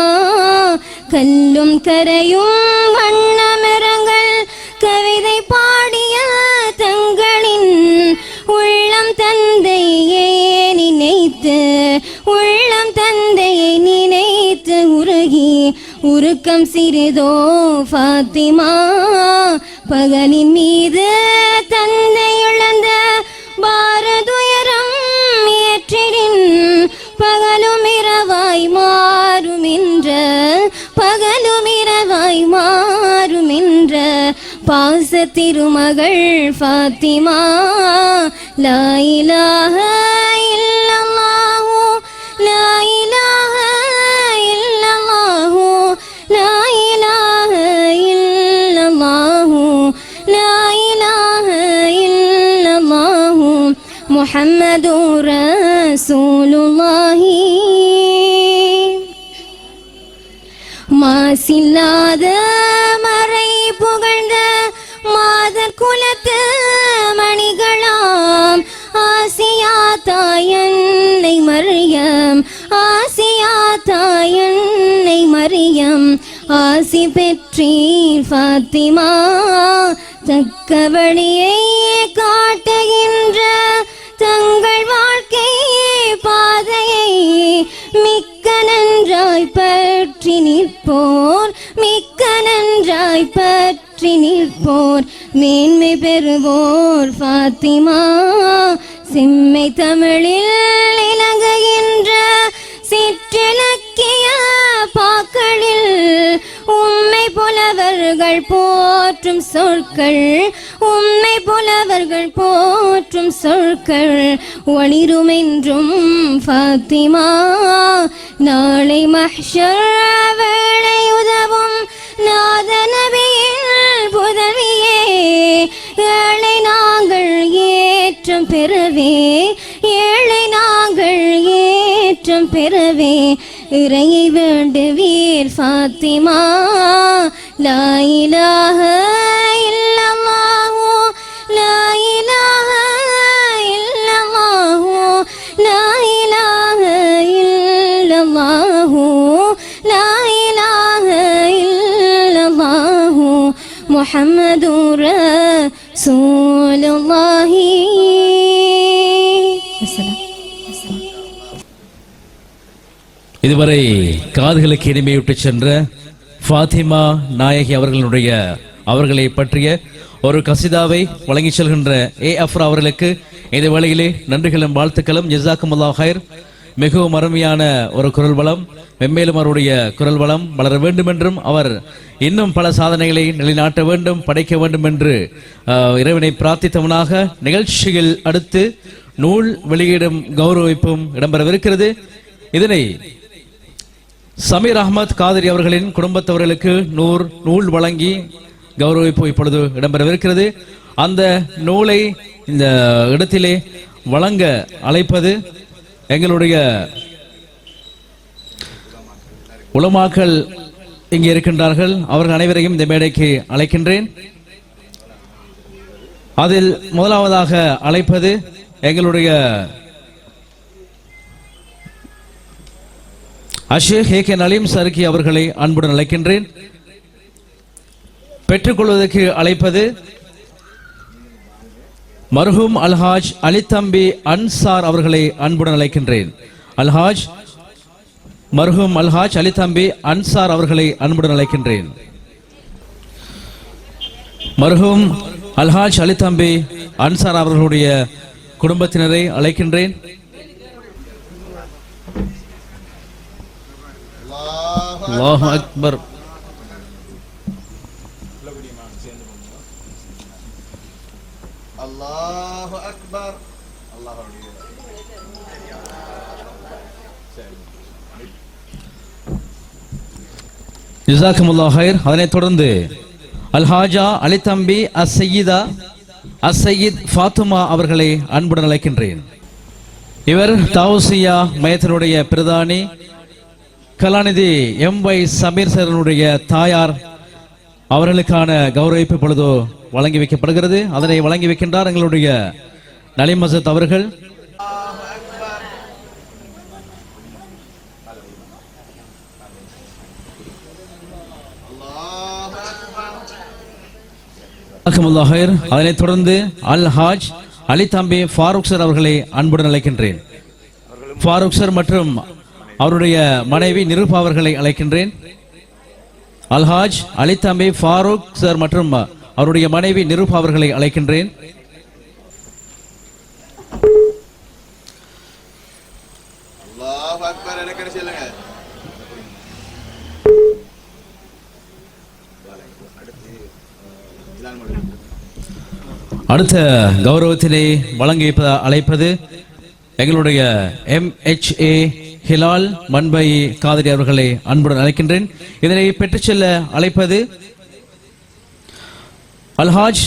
S4: கல்லும் கரையும் வண்ணமிரங்கள் கவிதை பாடிய தங்களின் உள்ளம் தந்தையை நினைத்து உள்ளம் தந்தையை நினைத்து உருகி உருக்கம் சிறிதோ ஃபாத்திமா பகலின் மீது தந்தை இழந்த பாரதுயரம் ஏற்றிடின் பகலும் இரவாய் மாறுமென்ற பகலும் இரவாய் மாறுமென்ற பாச திருமகள் ஃபாத்திமா லா இலாஹ இல்லல்லாஹு லா இலாஹ இல்லல்லாஹு லா இலாஹ இல்லல்லாஹு லா இலாஹ இல்லல்லாஹு முஹம்மதுர் ரசூலுல்லாஹி. மாசில்லாத மறை புகழ்ந்த மாதர் குலத்து மணிகளாம் ஆசியா தாயன்னை மரியம் ஆசியா தாயன்னை மரியம் ஆசி பெற்றீர் ஃபாத்திமா தக்க வழியை காட்டுகின்ற தங்கள் வாழ்க்கை பாதையை மிக்க நன்றாய் பற்றி நிற்போர் மிக்க நன்றாய் பற்றி நிற்போர் மேன்மை பெறுவோர் ஃபாத்திமா செம்மை தமிழில் இலங்குகின்ற சிற்றிலக்கிய பாக்களில் உம்மை புலவர்கள் போற்றும் சொற்கள் உம்மை புலவர்கள் போற்றும் சொற்கள் ஒளிருமென்றும் ஃபாத்திமா நாளை மஹ்ஷர் வேளை உதவும் நாத நபியின் புதவியே ஏழை நாங்கள் ஏற்றம் பெறவே ஏழை நாங்கள் ஏற்றம் பெறவே இறையை வேண்டுவீர் ஃபாத்திமா லா இலாஹ இல்லல்லாஹு லா இலாஹ இல்லல்லாஹு லா இலாஹ இல்லல்லாஹு லா இலாஹ இல்லல்லாஹு முஹம்மதுர் ரசூலுல்லாஹி.
S1: இதுவரை காதுகளுக்கு இனிமையூட்டு சென்ற ஃபாத்திமா நாயகி அவர்களை பற்றிய ஒரு கசிதாவை வழங்கி செல்கின்ற அஃப்ரா அவர்களுக்கு இந்த வேளையிலே நன்றிகளும் வாழ்த்துக்களும் ஜஸாக்குமுல்லாஹ் ஹைர். மிகவும் அருமையான ஒரு குரல் வளம், மென்மேலும் அவருடைய குரல் வளம் வளர வேண்டும் என்றும் அவர் இன்னும் பல சாதனைகளை நிலைநாட்ட வேண்டும், படைக்க வேண்டும் என்று இறைவனை பிரார்த்தித்தவனாக நிகழ்ச்சியில் அடுத்து நூல் வெளியிடும் கௌரவிப்பும் இடம்பெறவிருக்கிறது. இதனை சமீர் அஹ்மத் காதிரி அவர்களின் குடும்பத்தவர்களுக்கு நூல் வழங்கி கௌரவிப்பு இப்பொழுது இடம்பெறவிருக்கிறது. அந்த நூலை இந்த இடத்திலே வழங்க அழைப்பது எங்களுடைய உலமாக்கள் இங்கே இருக்கின்றார்கள். அவர்கள் அனைவரையும் இந்த மேடைக்கு அழைக்கின்றேன். அதில் முதலாவதாக அழைப்பது எங்களுடைய அஷேக் ஏகே நலீம் சர்கி அவர்களை அன்புடன் அழைக்கின்றேன். பெற்றுக்கொள்வதற்கு அழைப்பது மர்ஹூம் அல்ஹாஜ் அலித்தம்பி அன்சார் அவர்களை அன்புடன் அழைக்கின்றேன். மர்ஹூம் அல்ஹாஜ் அலித்தம்பி அன்சார் அவர்களை அன்புடன் அழைக்கின்றேன். மர்ஹூம் அல்ஹாஜ் அலித்தம்பி அன்சார் அவர்களுடைய குடும்பத்தினரை அழைக்கின்றேன். அல்லாஹு அக்பர்.
S3: அல்லாஹு அக்பர்.
S1: ஜஸாக்குமுல்லாஹ் ஹைர். அதனைத் தொடர்ந்து அல்ஹாஜா அலித்தம்பி அஸ்ஸையித் ஃபாத்துமா அவர்களை அன்புடன் அழைக்கின்றேன். இவர் தௌசியா மையத்தினுடைய பிரதானி கலாநிதி MY சமீர் சாருடைய தாயார். அவர்களுக்கான கௌரவிப்பு பொழுது வழங்கி வைக்கப்படுகிறது. அதனை வழங்கி வைக்கின்றார் எங்களுடைய நலீம் மசத் அவர்கள். அதனைத் தொடர்ந்து அல்ஹாஜ் அலித்தம்பி ஃபாரூக் சார் அவர்களை அன்புடன் அழைக்கின்றேன். ஃபாரூக் சார் மற்றும் அவருடைய மனைவி நிருபா அவர்களை அழைக்கின்றேன். அல்ஹாஜ் அலித்தம்பி ஃபாரூக் சார் மற்றும் அவருடைய மனைவி நிருபா அவர்களை அழைக்கின்றேன்.
S3: அல்லாஹு அக்பர். எனக்கு சொல்லுங்க.
S1: அடுத்த கௌரவத்தினை வழங்கி அழைப்பது எங்களுடைய MHA ஹிலால் மன்பை காதரி அவர்களை அன்புடன் அழைக்கின்றேன். இதனை பெற்றுச் செல்ல அழைப்பது அல்ஹாஜ்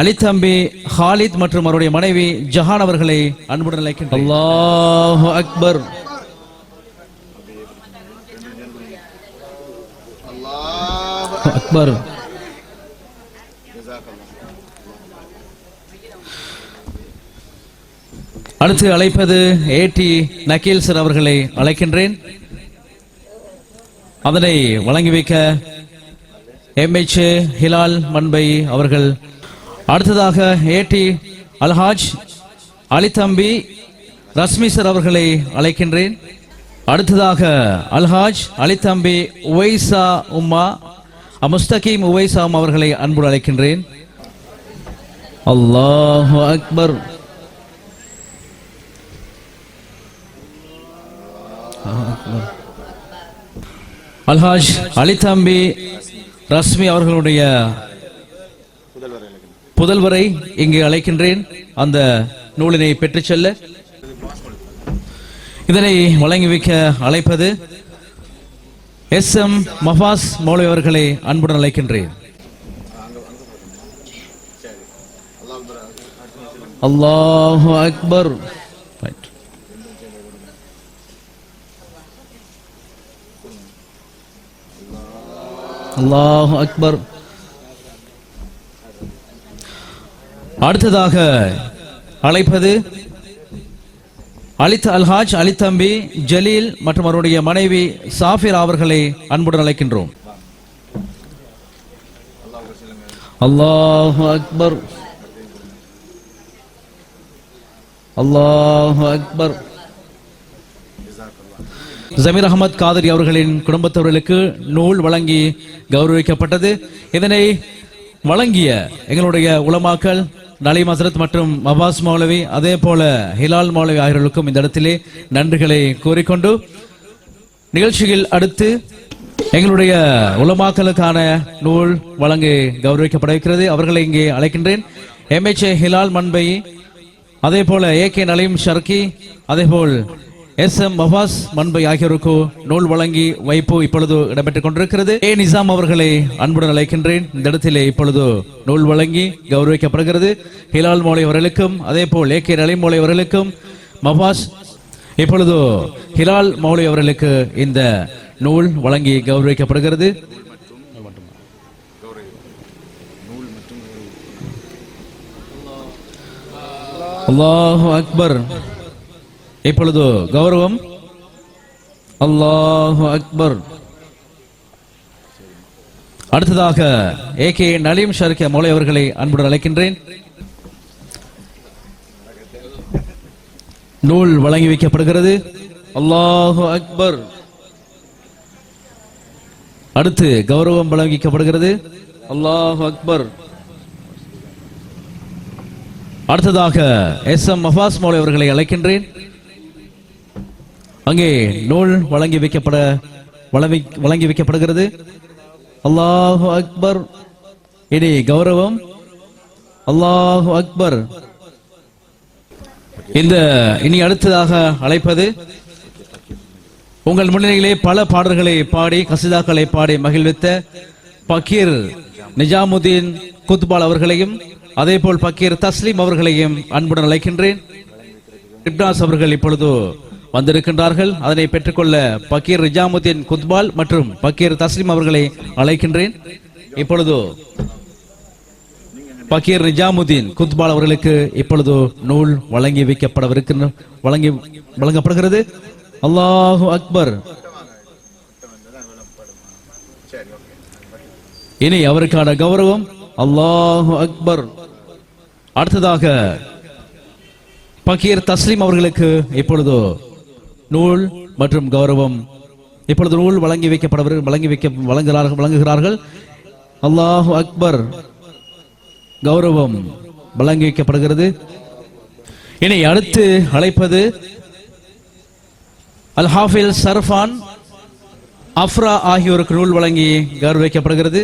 S1: அலித்தம்பி ஹாலித் மற்றும் அவருடைய மனைவி ஜஹான் அவர்களை அன்புடன் அழைக்கின்றேன். அல்லாஹு அக்பர்.
S3: அல்லாஹு
S1: அக்பர். அடுத்து அழைப்பது AT நக்கீல் சார் அவர்களை அழைக்கின்றேன். அதனை வழங்கி வைக்க MHA ஹிலால் மன்பை அவர்கள். அடுத்ததாக AT அல்ஹாஜ் அலித்தம்பி ரஸ்மி சார் அவர்களை அழைக்கின்றேன். அடுத்ததாக அல்ஹாஜ் அலித்தம்பி உவைசா உம்மா முஸ்தகீம் உவைசா அவர்களை அன்புடன் அழைக்கின்றேன். அல்லாஹு அக்பர். அல்ஹாஜ் அலித்தம்பி ரஸ்மி அவர்களுடைய புதல்வரை இங்கு அழைக்கின்றேன். அந்த நூலினை பெற்றுச் செல்ல இதனை வழங்கி வைக்க அழைப்பது SM மஃபாஸ் மௌலவி அவர்களை அன்புடன் அழைக்கின்றேன். அல்லாஹு அக்பர். அல்லாஹு அக்பர். அடுத்ததாக அழைப்பது அல்ஹாஜ் அலித்தம்பி ஜலீல் மற்றும் அவருடைய மனைவி சாஃபிர் அவர்களை அன்புடன் அழைக்கின்றோம். அல்லாஹு அக்பர். அல்லாஹு அக்பர். ஜமீர் அகமது காதரி அவர்களின் குடும்பத்தவர்களுக்கு நூல் வழங்கி கௌரவிக்கப்பட்டது. இதனை வழங்கிய எங்களுடைய உலமாக்கள் நலீம் ஹசரத் மற்றும் அப்பாஸ் மௌலவி அதே போல ஹிலால் மௌலவி ஆகியோருக்கும் இந்த இடத்திலே நன்றிகளை கூறிக்கொண்டு நிகழ்ச்சியில் அடுத்து எங்களுடைய உலமாக்களுக்கான நூல் வழங்கி கௌரவிக்கப்பட இருக்கிறது. அவர்களை இங்கே அழைக்கின்றேன். MHA ஹிலால் மன்பை அதே போல AK நலீம் ஷர்கி அதே போல் SM மஃபாஸ் மன்பை ஆகியோருக்கு நூல் வழங்கி வைப்பு இப்பொழுது இடம்பெற்றுக் கொண்டிருக்கிறது. A நிசாம் அவர்களை அன்புடன் அழைக்கின்றேன். இந்த இடத்திலே இப்பொழுது நூல் வழங்கி கௌரவிக்கப்படுகிறது. ஹிலால் மௌலவி அவர்களுக்கும் அதே போல் AK நலீம் மௌலவி அவர்களுக்கும் மஃபாஸ் இப்பொழுது ஹிலால் மௌலவி அவர்களுக்கு இந்த நூல் வழங்கி கௌரவிக்கப்படுகிறது. அல்லாஹு அக்பர். இப்பொழுது கௌரவம். அல்லாஹு அக்பர். அடுத்ததாக AK நலீம் ஷர்கே மௌலை அவர்களை அன்புடன் அழைக்கின்றேன். நூல் வழங்கி வைக்கப்படுகிறது. அல்லாஹு அக்பர். அடுத்து கௌரவம் வழங்கிக்கப்படுகிறது. அல்லாஹு அக்பர். அடுத்ததாக SM மஃபாஸ் மௌலை அவர்களை அழைக்கின்றேன். அங்கே நூல் வழங்கி வைக்கப்படுகிறது. அல்லாஹு அக்பர். இனி கௌரவம். அல்லாஹு அக்பர். இனி அடுத்ததாக அழைப்பது உங்கள் முன்னிலையிலே பல பாடல்களை பாடி கசிதாக்களை பாடி மகிழ்வித்த பக்கீர் நிஜாமுதீன் குத்பால் அவர்களையும் அதேபோல் பக்கீர் தஸ்லீம் அவர்களையும் அன்புடன் அழைக்கின்றேன். இப்னாஸ் அவர்கள் இப்பொழுது வந்திருக்கின்றார்கள். அதனை பெற்றுக்கொள்ள பக்கீர் நிஜாமுதீன் குத்பால் மற்றும் பக்கீர் தஸ்லீம் அவர்களை அழைக்கின்றேன். இப்பொழுது பக்கீர் நிஜாமுதீன் குத்பால் அவர்களுக்கு இப்பொழுது நூல் வழங்கப்படுகிறது. அல்லாஹு அக்பர். இனி அவருக்கான கௌரவம். அல்லாஹு அக்பர். அடுத்ததாக பக்கீர் தஸ்லீம் அவர்களுக்கு இப்பொழுது நூல் மற்றும் கௌரவம் இப்பொழுது நூல் வழங்குகிறார்கள். அல்லாஹு அக்பர். கௌரவம் வழங்கி வைக்கப்படுகிறது. இனி அடுத்து அழைப்பது அல் ஹாஃபில் சர்ஃபான் அஃப்ரா ஆகியோருக்கு நூல் வழங்கி கௌரவிக்கப்படுகிறது.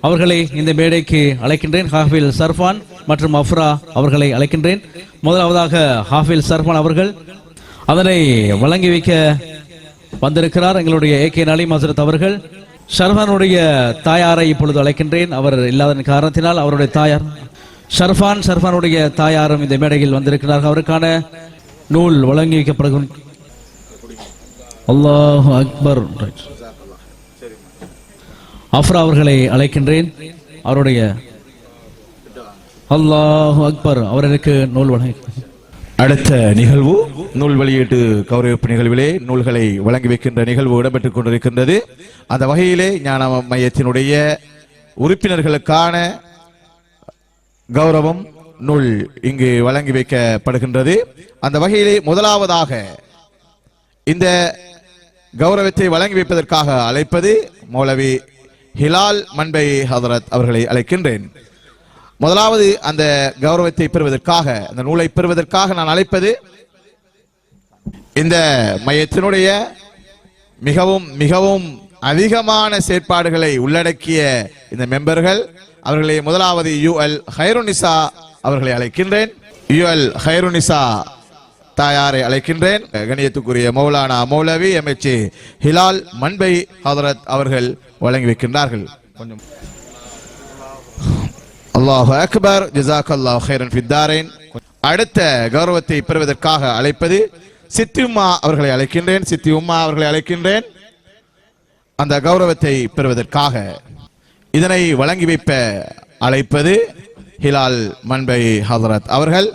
S1: அவர்களை இந்த மேடைக்கு அழைக்கின்றேன். ஹாஃபில் சர்ஃபான் மற்றும் அஃப்ரா அவர்களை அழைக்கின்றேன். முதலாவதாக ஹாஃபில் சர்ஃபான் அவர்கள் அதனை வழங்கி வைக்க வந்திருக்கிறார். எங்களுடைய AK நலீம் ஹசரத் அவர்கள். ஷர்ஃபானுடைய தாயாரை இப்பொழுது அழைக்கின்றேன். அவர் இல்லாத காரணத்தினால் அவருடைய தாயார் ஷர்ஃபானுடைய தாயாரும் இந்த மேடையில் வந்திருக்கிறார்கள். அவருக்கான நூல் வழங்கி வைக்கப்படுகிறது. அல்லாஹு அக்பர். அஃப்ரா அவர்களை அழைக்கின்றேன். அவருடைய அல்லாஹு அக்பர் அவர்களுக்கு நூல் வழங்கி.
S3: அடுத்த நிகழ்வு நூல் வெளியீட்டு கௌரவிப்பு நிகழ்விலே நூல்களை வழங்கி வைக்கின்ற நிகழ்வு இடம்பெற்றுக் கொண்டிருக்கின்றது. அந்த வகையிலே ஞான மையத்தினுடைய உறுப்பினர்களுக்கான கௌரவம் நூல் இங்கு வழங்கி வைக்கப்படுகின்றது. அந்த வகையிலே முதலாவதாக இந்த கௌரவத்தை வழங்கி வைப்பதற்காக அழைப்பது மௌலவி ஹிலால் மன்பை ஹதரத் அவர்களை அழைக்கின்றேன். முதலாவது அந்த கௌரவத்தை பெறுவதற்காக அந்த நூலை பெறுவதற்காக நான் அழைப்பது இந்த மையத்தினுடைய மிகவும் மிகவும் அதிகமான செயற்பாடுகளை உள்ளடக்கிய இந்த மெம்பர்கள். அவர்களை முதலாவது UL ஹைருனிசா அவர்களை அழைக்கின்றேன். UL ஹைருனிசா தாயாரை அழைக்கின்றேன். கணியத்துக்குரிய மௌலானா மௌலவி MH ஹிலால் மன்பை ஹதரத் அவர்கள் வழங்கி வைக்கின்றார்கள். கொஞ்சம் அல்லாஹு அக்பர். ஜஸாக்கல்லாஹு ஹைரன் ஃபித்தாரைன். அடுத்த கௌரவத்தை பெறுவதற்காக அழைப்பது சித்தி உம்மா அவர்களை அழைக்கின்றேன். சித்தி உம்மா அவர்களை அழைக்கின்றேன். அந்த கௌரவத்தை பெறுவதற்காக இதனை வழங்கி வைப்ப அழைப்பது ஹிலால் மன்பை ஹதரத் அவர்கள்.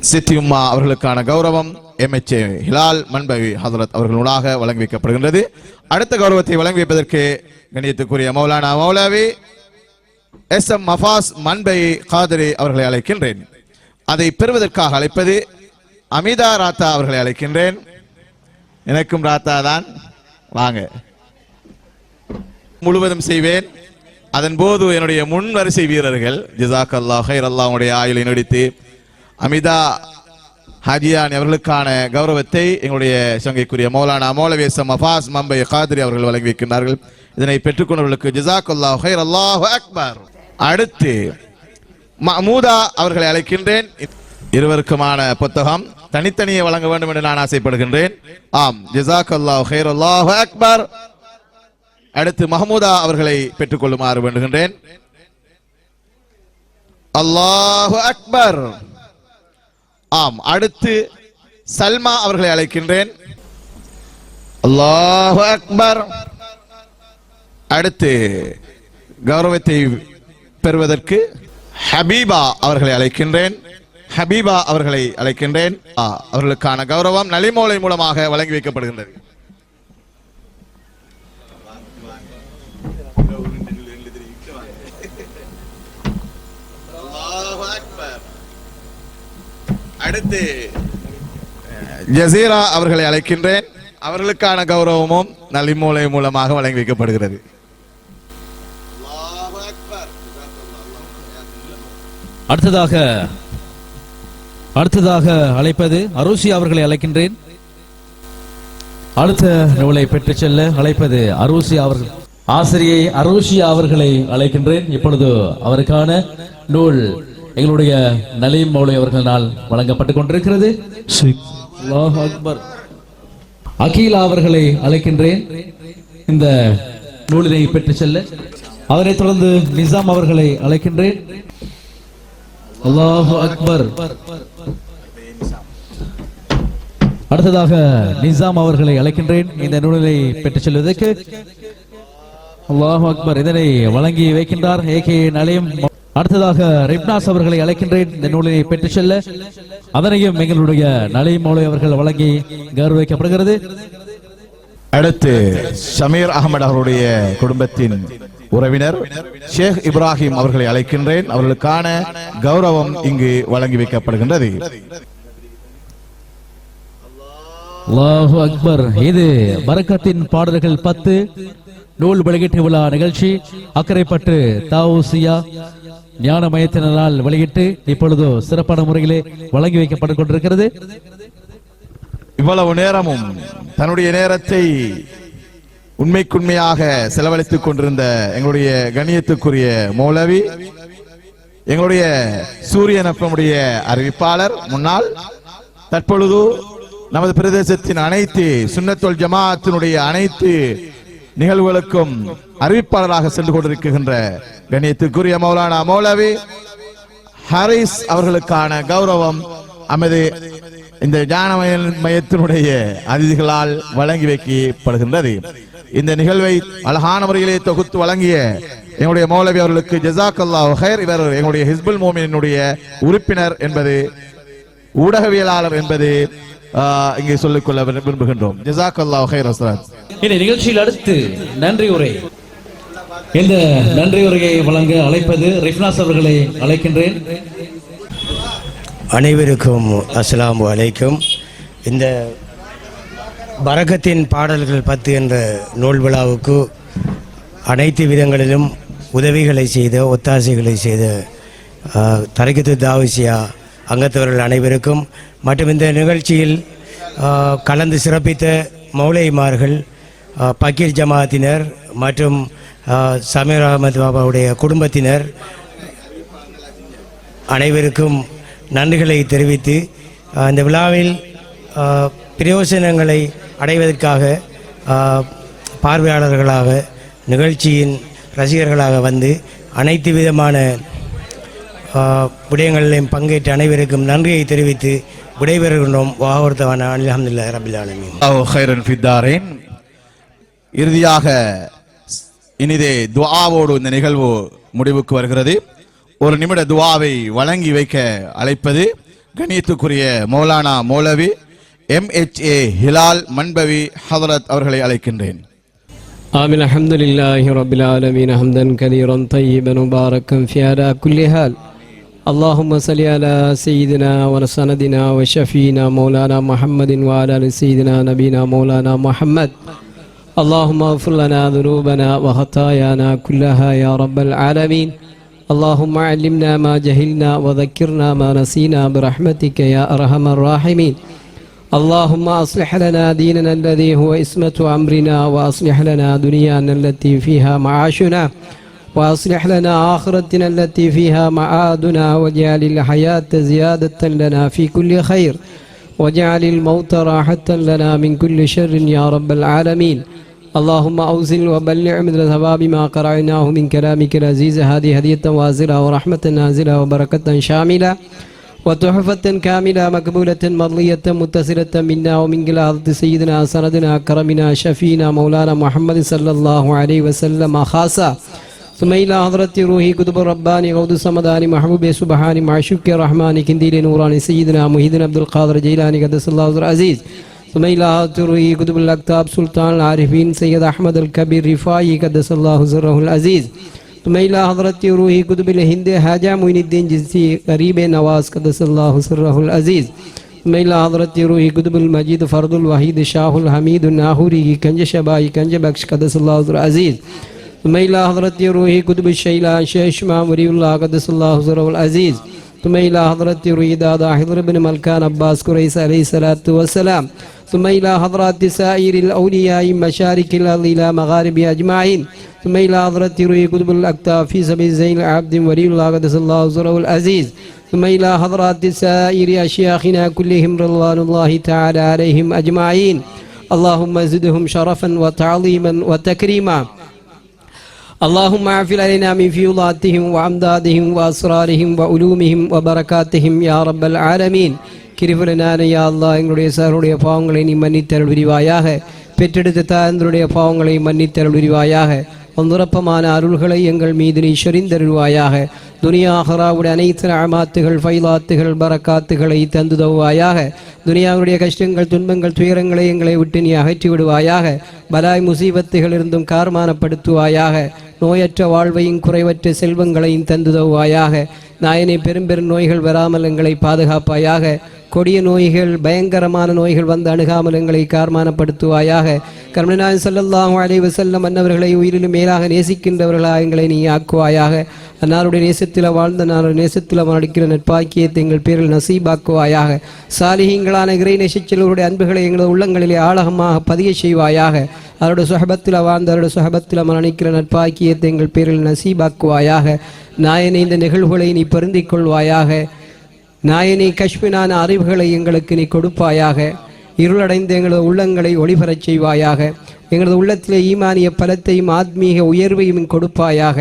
S3: சித்தி உம்மா அவர்களுக்கான கௌரவம் MH ஹிலால் மன்பை ஹதரத் அவர்களாக வழங்கி வைக்கப்படுகின்றது. அடுத்த கௌரவத்தை வழங்கி வைப்பதற்கு கணியத்துக்குரிய மௌலானா மௌலவி SM மஃபாஸ் மன்பை காதிரி அவர்களை அழைக்கின்றேன். அதை பெறுவதற்காக அழைப்பது அமிதா ராத்தா அவர்களை அழைக்கின்றேன். எனக்கும் ராத்தா தான், வாங்க. முழுவதும் செய்வேன். அதன் போது என்னுடைய முன் வரிசை வீரர்கள் ஜஸாக்கல்லாஹு ஹைர் அல்லாஹ்வுடைய ஆயுளை நடித்து அமிதா ஹாஜியான் அவர்களுக்கான கௌரவத்தை எங்களுடைய சங்கைக்குரிய மௌலானா மௌலவி SM மஃபாஸ் மன்பை காதிரி அவர்கள் வழங்கி வைக்கின்றார்கள். இதனை பெற்றுக்கொண்டவர்களுக்கு ஜஸாக்கல்லாஹு ஹைர். அல்லாஹு அக்பர். அடுத்து மஹ்மூதா அவர்களை அழைக்கின்றேன். இருவருக்குமான புத்தகம் தனித்தனியே வழங்க வேண்டும் என்று நான் ஆசைப்படுகின்றேன். ஆம், ஜஸாக்கல்லாஹு ஹைர். அல்லாஹு அக்பர். அடுத்து மஹ்மூதா அவர்களை பெற்றுக்கொள்ளுமாறு வேண்டுகின்றேன். அல்லாஹு அக்பர். ஆம், அடுத்து சல்மா அவர்களை அழைக்கின்றேன். அல்லாஹு அக்பர். அடுத்து கௌரவத்தை பெறுவதற்கு ஹபீபா அவர்களை அழைக்கின்றேன். ஹபீபா அவர்களை அழைக்கின்றேன். அவர்களுக்கான கௌரவம் நலிமோலை மூலமாக வழங்கி வைக்கப்படுகின்றது. அடுத்து ஜசீரா அவர்களை அழைக்கின்றேன். அவர்களுக்கான கௌரவமும் நலிமோலை மூலமாக வழங்கி வைக்கப்படுகிறது.
S1: அடுத்ததாக அழைப்பது அரூசி அவர்களை அழைக்கின்றேன். அடுத்த நூலை பெற்றுச் செல்ல அழைப்பது அரூசி அவர்கள், ஆசிரியை அரூசியா அவர்களை அழைக்கின்றேன். இப்பொழுது அவருக்கான நூல் எங்களுடைய நலீம் மௌலை அவர்களால் வழங்கப்பட்டுக் கொண்டிருக்கிறது. அல்லாஹ் அக்பர். அகீலா அவர்களை அழைக்கின்றேன் இந்த நூலினை பெற்றுச் செல்ல. அதனைத் தொடர்ந்து நிசாம் அவர்களை அழைக்கின்றேன். அல்லாஹ் அக்பர். அடுத்ததாக நிசாம் அவர்களை அழைக்கின்றேன் இந்த நூலினை பெற்றுச் செல்வதற்கு. அல்லாஹ் அக்பர். இதனை வழங்கி வைக்கின்றார் ஏகே நலீம். அடுத்ததாக ரிப்னாஸ் அவர்களை அழைக்கின்றேன் இந்த நூலினை பெற்றுச் செல்ல. அதனையும் எங்களுடைய நலீம் மௌலை அவர்கள் வழங்கி கௌரவிக்கப்படுகிறது.
S3: அடுத்து ஷமீர் அகமது அவருடைய குடும்பத்தின் உறவினர் ஷேக் இப்ராஹிம் அவர்களை அழைக்கின்றேன். அவர்களுக்கான கௌரவம் இங்கு வழங்கி வைக்கப்படுகின்றது.
S1: அல்லாஹு அக்பர். இது பரக்கத்தின் பாடல்கள் 10 நூல் வெளியீட்டு விழா நிகழ்ச்சி அக்கரைப்பட்டு தாவூசியா ஞான மையத்தினால் வெளியிட்டு இப்பொழுது சிறப்பான முறையிலே வழங்கி வைக்கப்பட்டுக் கொண்டிருக்கிறது.
S3: இவ்வளவு நேரமும் தன்னுடைய நேரத்தை உண்மைக்குண்மையாக செலவழித்துக் கொண்டிருந்த எங்களுடைய கண்ணியத்துக்குரிய மௌலவி, எங்களுடைய சூரியன் அப்பமுடைய அறிவிப்பாளர் முன்னாள், தற்பொழுது நமது பிரதேசத்தின் அனைத்து சுன்னத்துல் ஜமாஅத்தினுடைய அனைத்து நிகழ்வுகளுக்கும் அறிவிப்பாளராக சென்று கொண்டிருக்கின்ற கண்ணியத்துக்குரிய மௌலானா மௌலவி ஹாரிஸ் அவர்களுக்கான கௌரவம் நமது இந்த ஞான மையத்தினுடைய அதிதிகளால் வழங்கி வைக்கப்படுகின்றது. இந்த நிகழ்வை அழகான முறையிலே தொகுத்து வழங்கிய எங்களுடைய மௌலவி அவர்களுக்கு ஜஸாக்கல்லாஹு ஹைர். இவர் எங்களுடைய ஹிஸ்புல் மோமினுடைய உறுப்பினர் என்பது, ஊடகவியலாளர் என்பது இங்கே சொல்லிக்கொள்ள விரும்புகின்றோம். ஜஸாக்கல்லாஹு ஹைர்.
S1: இந்த நிகழ்ச்சியில் அடுத்து நன்றி உரை, இந்த நன்றி உரையை வழங்க அழைப்பது ரிஃப்னாஸ் அவர்களை அழைக்கின்றேன்.
S5: அனைவருக்கும் அஸ்ஸலாமு அலைக்கும். இந்த பரக்கத்தின் பாடல்கள் 10 என்ற நூல் விழாவுக்கு அனைத்து விதங்களிலும் உதவிகளை செய்த, ஒத்தாசைகளை செய்த தரீகத்து தாவூசியா அங்கத்தவர்கள் அனைவருக்கும் மற்றும் இந்த நிகழ்ச்சியில் கலந்து சிறப்பித்த மௌலைமார்கள், பக்கீர் ஜமாத்தினர் மற்றும் சமீர் அகமது பாபாவுடைய குடும்பத்தினர் அனைவருக்கும் நன்றிகளை தெரிவித்து இந்த விழாவில் பிரயோசனங்களை அடைவதற்காக பார்வையாளர்களாக, நிகழ்ச்சியின் ரசிகர்களாக வந்து அனைத்து விதமான விடயங்களிலும் பங்கேற்ற அனைவருக்கும் நன்றியை தெரிவித்து விடைபெறுகின்றோம். வாஹர்தவான அல்ஹம்துலில்லாஹி ரப்பில் ஆலமீன்.
S3: இறுதியாக இனிதே துஆவோடு இந்த நிகழ்வு முடிவுக்கு வருகிறது. ஒரு நிமிட துஆவை வழங்கி வைக்க அழைப்பது கண்ணியத்துக்குரிய மௌலானா மௌலவி MHA ஹிலால் மன்பவி ஹதரத் அவர்களை அழைக்கின்றேன்.
S6: ஆமீன். அல்ஹம்துலில்லாஹி ரப்பில் ஆலமீன் ஹம்தன் கதீரன் طيبا مباركا في على كل حال. اللهم صل على سيدنا ونسندنا وشفينا مولانا محمد وعلى ال سيدنا نبينا مولانا محمد. اللهم اغفر لنا ذنوبنا وخطايانا كلها يا رب العالمين. اللهم علمنا ما جهلنا وذكرنا ما نسينا برحمتك يا ارحم الراحمين. اللهم أصلح لنا ديننا الذي هو اسمة أمرنا، وأصلح لنا دنيانا التي فيها معاشنا، وأصلح لنا آخرتنا التي فيها معادنا، واجعل الحياة زيادة لنا في كل خير، واجعل الموت راحة لنا من كل شر يا رب العالمين. اللهم أوزل وبلغ من ثواب ما قرأناه من كلامك العزيز هذه هدية وازلة ورحمة نازلة وبركة شاملة وتحفة كاملة مقبولة مرضية متصلة منا ومن قلادة سيدنا سندنا كرمنا شفينا مولانا محمد صلى الله عليه وسلم خاصة. ثم إلى حضرة روحي كتب الرباني غوث الصمداني محبوب سبحاني معشوق الرحماني كنديل نوراني سيدنا محيدنا عبد القادر جيلاني قدس الله العزيز ثم إلى حضرة روحي كتب الأكتاب سلطان العارفين سيد أحمد الكبير رفاعي قدس الله سره العزيز ثم إلى حضرة روحي كتب الهند حاجة معين الدين جنسي قريب نواز قدس الله سره العزيز ثم إلى حضرة روحي كتب المجيد فرد الوحيد شاه الحميد الناهوري كنج شباي كنج بخش قدس الله العزيز ثم إلى حضرة روحي كتب الشيلان شيخ إمام ولي الله قدس الله سره العزيز ثم إلى حضرة روحي دادا حضر بن ملكان عباس قريس عليه الصلاة والسلام ثم إلى حضرات سائر الأولياء مشارق الأرض إلى مغارب أجمعين ثم إلى حضرة روحي كتب الأكتاف في سبيل زين العبد ولي الله قدس الله سره العزيز ثم إلى حضرات سائر أشياخنا كلهم رضوان الله تعالى عليهم أجمعين اللهم زدهم شرفا وتعظيما وتكريما اللهم اعفل علينا من فيضاتهم وأمدادهم وأسرارهم وعلومهم وبركاتهم يا رب العالمين கிருபையான யா அல்லாஹ் எங்களுடைய சாருடைய பாவங்களை நீ மன்னித்தருள் புரிவாயாக பெற்றெடுத்த தாயந்தருடைய பாவங்களை மன்னித்தருள் புரிவாயாக நிரப்பமான அருள்களை எங்கள் மீது நீ சொரிந்தருள்வாயாக துனியா ஆஹிராவுடைய அனைத்து அமாத்துகள் ஃபைலாத்துகள் பரக்காத்துகளை தந்துதவுவாயாக துனியாவுடைய கஷ்டங்கள் துன்பங்கள் துயரங்களை எங்களை விட்டு நீ அகற்றி விடுவாயாக பலாய் முசீபத்துகள் இருந்தும் கார்மானப்படுத்துவாயாக நோயற்ற வாழ்வையும் குறைவற்ற செல்வங்களையும் தந்துதவுவாயாக நாயனை பெரும்பெரும் நோய்கள் வராமல் எங்களை பாதுகாப்பாயாக கொடிய நோய்கள் பயங்கரமான நோய்கள் வந்து அணுகாமல் எங்களை கார்மானப்படுத்துவாயாக கர்மநாயகம் ஸல்லல்லாஹு அலைஹி வஸல்லம் அன்னவர்களை உயிரிலும் மேலாக நேசிக்கின்றவர்களாக எங்களை நீ ஆக்குவாயாக அன்னாருடைய நேசத்தில் வாழ்ந்த நாளுடைய நேசத்தில் மரணிக்கிற நட்பாக்கியத்தை எங்கள் பேரில் நசீபாக்குவாயாக சாலிஹீங்களான இறை நேசிச்செல்வருடைய அன்புகளை எங்களது உள்ளங்களிலே ஆழகமாக பதிய செய்வாயாக அவருடைய சுஹபத்தில் வாழ்ந்த அவருடைய சுஹபத்தில் மரணிக்கிற நட்பாக்கியத்தை எங்கள் பேரில் நசீபாக்குவாயாக நாயனை இந்த நிகழ்வுகளை நீ பொருந்திக் கொள்வாயாக நாயனை கஷ்மினான அறிவுகளை எங்களுக்கு நீ கொடுப்பாயாக இருளடைந்த எங்களது உள்ளங்களை ஒளிபரச் செய்வாயாக எங்களது உள்ளத்திலே ஈமானிய பலத்தையும் ஆத்மீக உயர்வையும் கொடுப்பாயாக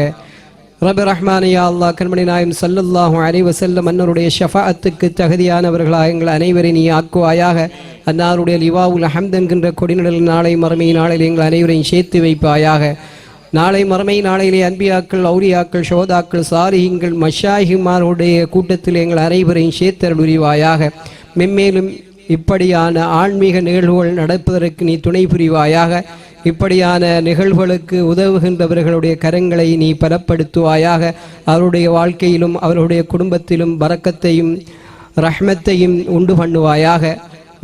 S6: ரப்ப ரஹ்மானே யா அல்லாஹ் கண்மணி நாயகம் ஸல்லல்லாஹு அலைஹி வஸல்லம் அன்னருடைய ஷஃபாஅத்துக்கு தகுதியானவர்களாக எங்கள் அனைவரை நீ ஆக்குவாயாக அன்னாருடைய லிவாவுல் ஹம்த் என்கின்ற கொடிநிழல் நாளை மறுமை நாளில் எங்கள் அனைவரையும் சேர்த்து வைப்பாயாக நாளை மறுமை நாளையிலே அன்பியாக்கள் அவுலியாக்கள் ஷோதாக்கள் சாரிஹீங்கள் மஷாயிமாருடைய கூட்டத்தில் எங்கள் அனைவரையும் சேர்த்தருள் புரிவாயாக மென்மேலும் இப்படியான ஆன்மீக நிகழ்வுகள் நடப்பதற்கு நீ துணை புரிவாயாக இப்படியான நிகழ்வுகளுக்கு உதவுகின்றவர்களுடைய கரங்களை நீ பலப்படுத்துவாயாக அவருடைய வாழ்க்கையிலும் அவருடைய குடும்பத்திலும் பரக்கத்தையும் ரஹ்மத்தையும் உண்டு பண்ணுவாயாக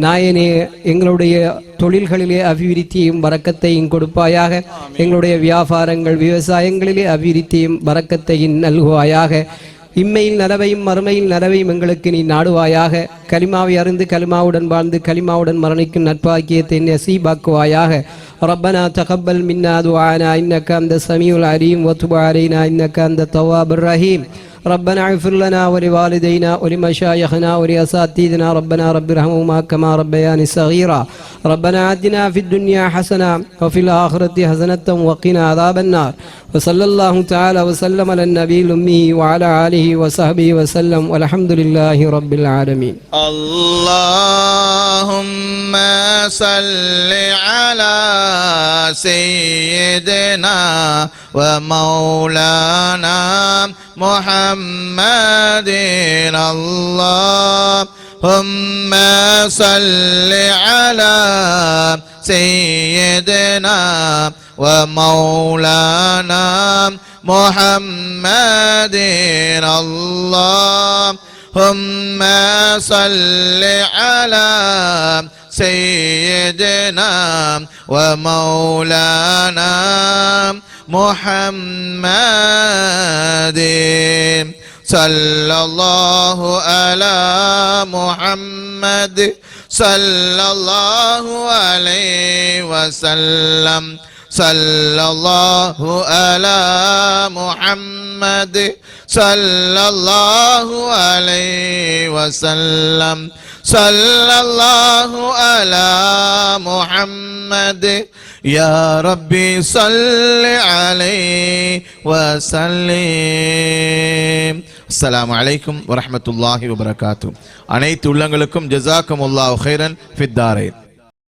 S6: நாயனே எங்களுடைய தொழில்களிலே அபிவிருத்தியையும் பரக்கத்தையும் கொடுப்பாயாக எங்களுடைய வியாபாரங்கள் விவசாயங்களிலே அபிவிருத்தியும் பரக்கத்தையும் நல்குவாயாக இம்மையில் நலவையும் மறுமையில் நலவையும் எங்களுக்கு நீ நாடுவாயாக கலிமாவை அறிந்து கலிமாவுடன் வாழ்ந்து கலிமாவுடன் மரணிக்கும் நட்பாக்கியத்தை நசீபாக்குவாயாக ربنا تقبل منا دعانا إنك أنت السميع العليم وتب علينا إنك أنت التواب الرحيم ربنا اغفر لنا ولوالدينا ولمشايخنا ولأساتذتنا ربنا رب ارحمهما كما ربياني صغيرا ربنا آتنا في الدنيا حسنة وفي الآخرة حسنة وقنا عذاب النار وصلى الله تعالى وسلم على النبي الأمي وعلى آله وصحبه وسلم والحمد لله رب العالمين
S3: اللهم صل على سيدنا ومولانا محمد اللهم صل على سيدنا ومولانا محمد اللهم صل على سيدنا ومولانا محمد صلى الله على محمد صلى الله عليه وسلم صلى الله على محمد صلى الله عليه وسلم صلى الله على محمد يا ربي صل عليه وسلم السلام عليكم ورحمة الله وبركاته அனைத்து உள்ளங்களுக்கும் ஜஸாக்கமுல்லாஹு கைரன் ஃபித் தாரைன்